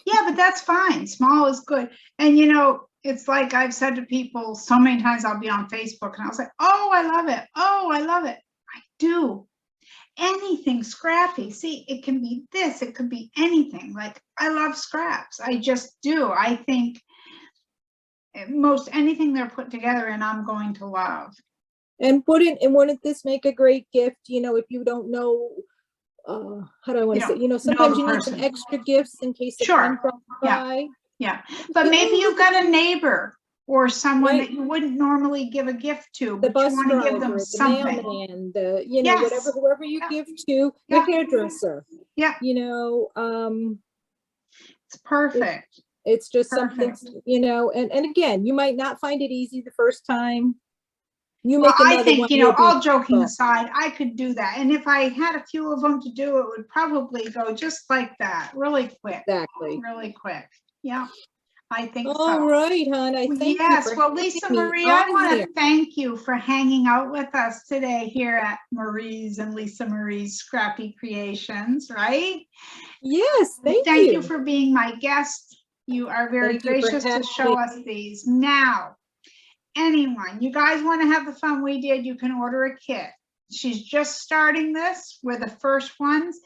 Yeah, but that's fine. Small is good. And you know, it's like I've said to people so many times, I'll be on Facebook and I'll say, oh, I love it. Oh, I love it. I do. Anything scrappy. See, it can be this, it could be anything. Like, I love scraps. I just do. I think most anything they're put together and I'm going to love. and wouldn't this make a great gift? You know, if you don't know, how do I want to say? You know, sometimes you need some extra gifts in case a friend drops by. Yeah. But maybe you've got a neighbor or someone Right. that you wouldn't normally give a gift to, The but you bus want to give them driver, the something. mailman, the, you know, Yes. whatever, whoever you Yeah. give to, Yeah. the hairdresser. Yeah. You know, It's perfect. it's just Perfect. something, you know, and again, you might not find it easy the first time. You Well, make I another think, one, you know, you'll be all joking full. aside, I could do that. And if I had a few of them to do, it would probably go just like that, really quick, Exactly. really quick. Yeah, I think All so. right, hon. I thank you Yes, for well, having Lisa me Marie, I on want here. to thank you for hanging out with us today here at Marie's and Lisa Marie's Scrappy Creations, right? Yes, thank Thank you. you for being my guest. You are very Thank you for gracious to having show me. us these. Now, anyone, you guys want to have the fun we did, you can order a kit. She's just starting this. We're the first ones.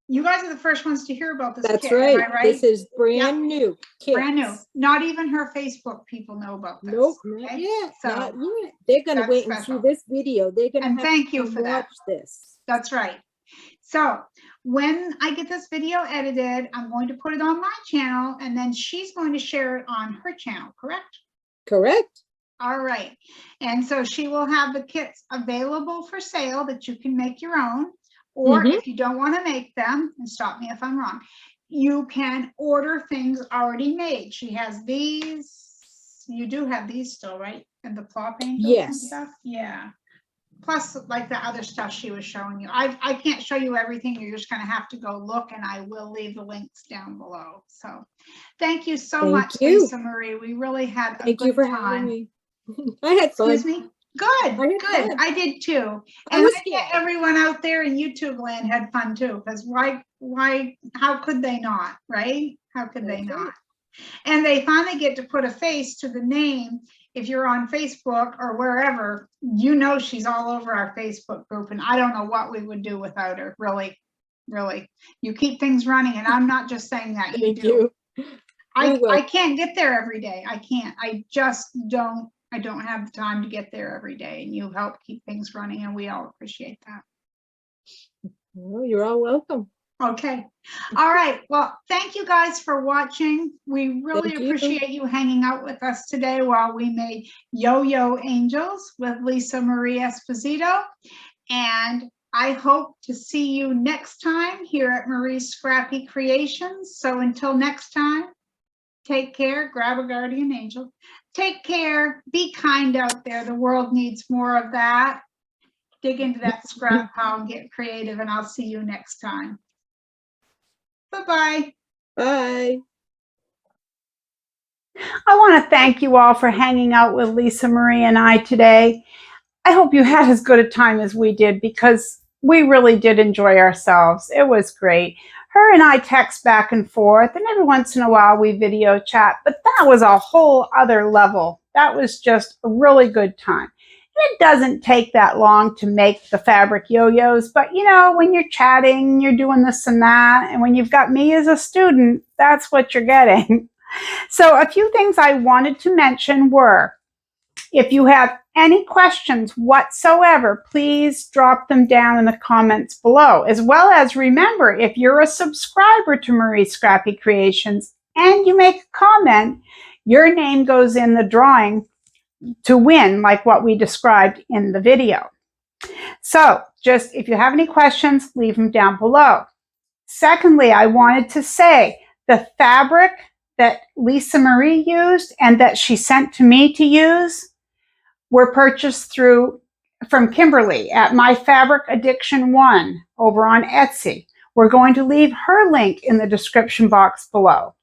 You guys are the first ones to hear about this That's kit. Am right. I right? This is brand new. Brand new. Kits. Not even her Facebook people know about this. Nope, not okay? yet. So Not yet. They're gonna that's wait and see special. this video. They're gonna And have thank to you for that. watch this. That's right. So when I get this video edited, I'm going to put it on my channel and then she's going to share it on her channel, correct? Correct. All right. And so she will have the kits available for sale that you can make your own. Or if you don't want to make them, and stop me if I'm wrong, you can order things already made. She has these. You do have these still, right? And the Plop Angels and Yes. stuff? Yeah. Plus, like the other stuff she was showing you. I can't show you everything. You're just going to have to go look, and I will leave the links down below. So thank you so much, Lisa Marie. We really had a good time. Me. I had fun. Excuse me? Good, good. Fun. I did too. And I bet everyone out there in YouTube land had fun too, because how could they not, right? How could they not? And they finally get to put a face to the name. If you're on Facebook or wherever, you know she's all over our Facebook group, and I don't know what we would do without her, really, really. You keep things running, and I'm not just saying that, you do. I can't get there every day. I can't. I just don't. I don't have the time to get there every day, and you help keep things running, and we all appreciate that. Well, you're all welcome. Okay. All right. Well, thank you guys for watching. We really appreciate you hanging out with us today while we made Yo-Yo Angels with Lisa Marie Esposito. And I hope to see you next time here at Marie's Scrappy Creations. So until next time, take care, grab a guardian angel. Take care, be kind out there. The world needs more of that. Dig into that scrap pile and get creative, and I'll see you next time. Bye-bye. Bye. I want to thank you all for hanging out with Lisa Marie and I today. I hope you had as good a time as we did, because we really did enjoy ourselves. It was great. Her and I text back and forth, and every once in a while we video chat, but that was a whole other level. That was just a really good time. It doesn't take that long to make the fabric yo-yos, but you know, when you're chatting, you're doing this and that, and when you've got me as a student, that's what you're getting. So a few things I wanted to mention were, if you have any questions whatsoever, please drop them down in the comments below. As well as remember, if you're a subscriber to Marie Scrappy Creations and you make a comment, your name goes in the drawing to win, like what we described in the video. So just if you have any questions, leave them down below. Secondly, I wanted to say the fabric that Lisa Marie used and that she sent to me to use were purchased from Kimberly at My Fabric Addiction 1 over on Etsy. We're going to leave her link in the description box below.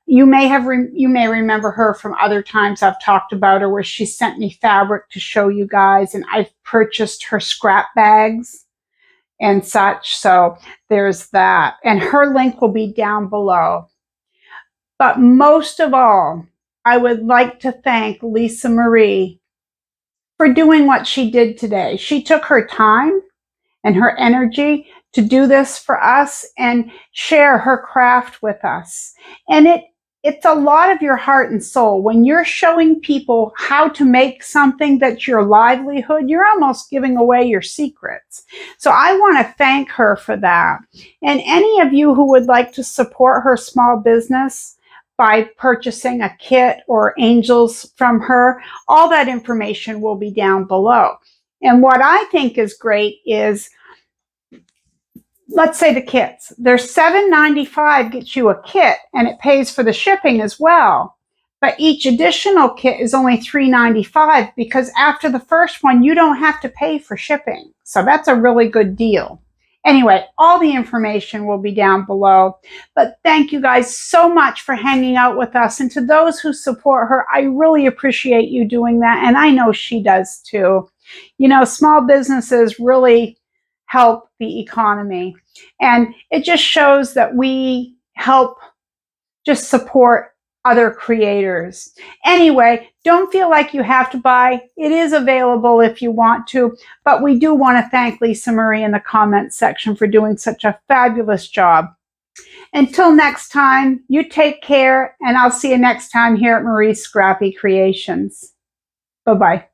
You may remember her from other times I've talked about her where she sent me fabric to show you guys, and I've purchased her scrap bags and such. So there's that. And her link will be down below. But most of all, I would like to thank Lisa Marie for doing what she did today. She took her time and her energy to do this for us and share her craft with us. And it's a lot of your heart and soul. When you're showing people how to make something that's your livelihood, you're almost giving away your secrets. So I want to thank her for that. And any of you who would like to support her small business by purchasing a kit or angels from her, all that information will be down below. And what I think is great is, let's say the kits. They're $7.95 gets you a kit, and it pays for the shipping as well. But each additional kit is only $3.95 because after the first one, you don't have to pay for shipping. So that's a really good deal. Anyway, all the information will be down below. But thank you guys so much for hanging out with us. And to those who support her, I really appreciate you doing that. And I know she does too. You know, small businesses really help the economy. And it just shows that we help just support other creators. Anyway, don't feel like you have to buy. It is available if you want to, but we do want to thank Lisa Marie in the comments section for doing such a fabulous job. Until next time, you take care, and I'll see you next time here at Marie Scrappy Creations. Bye-bye.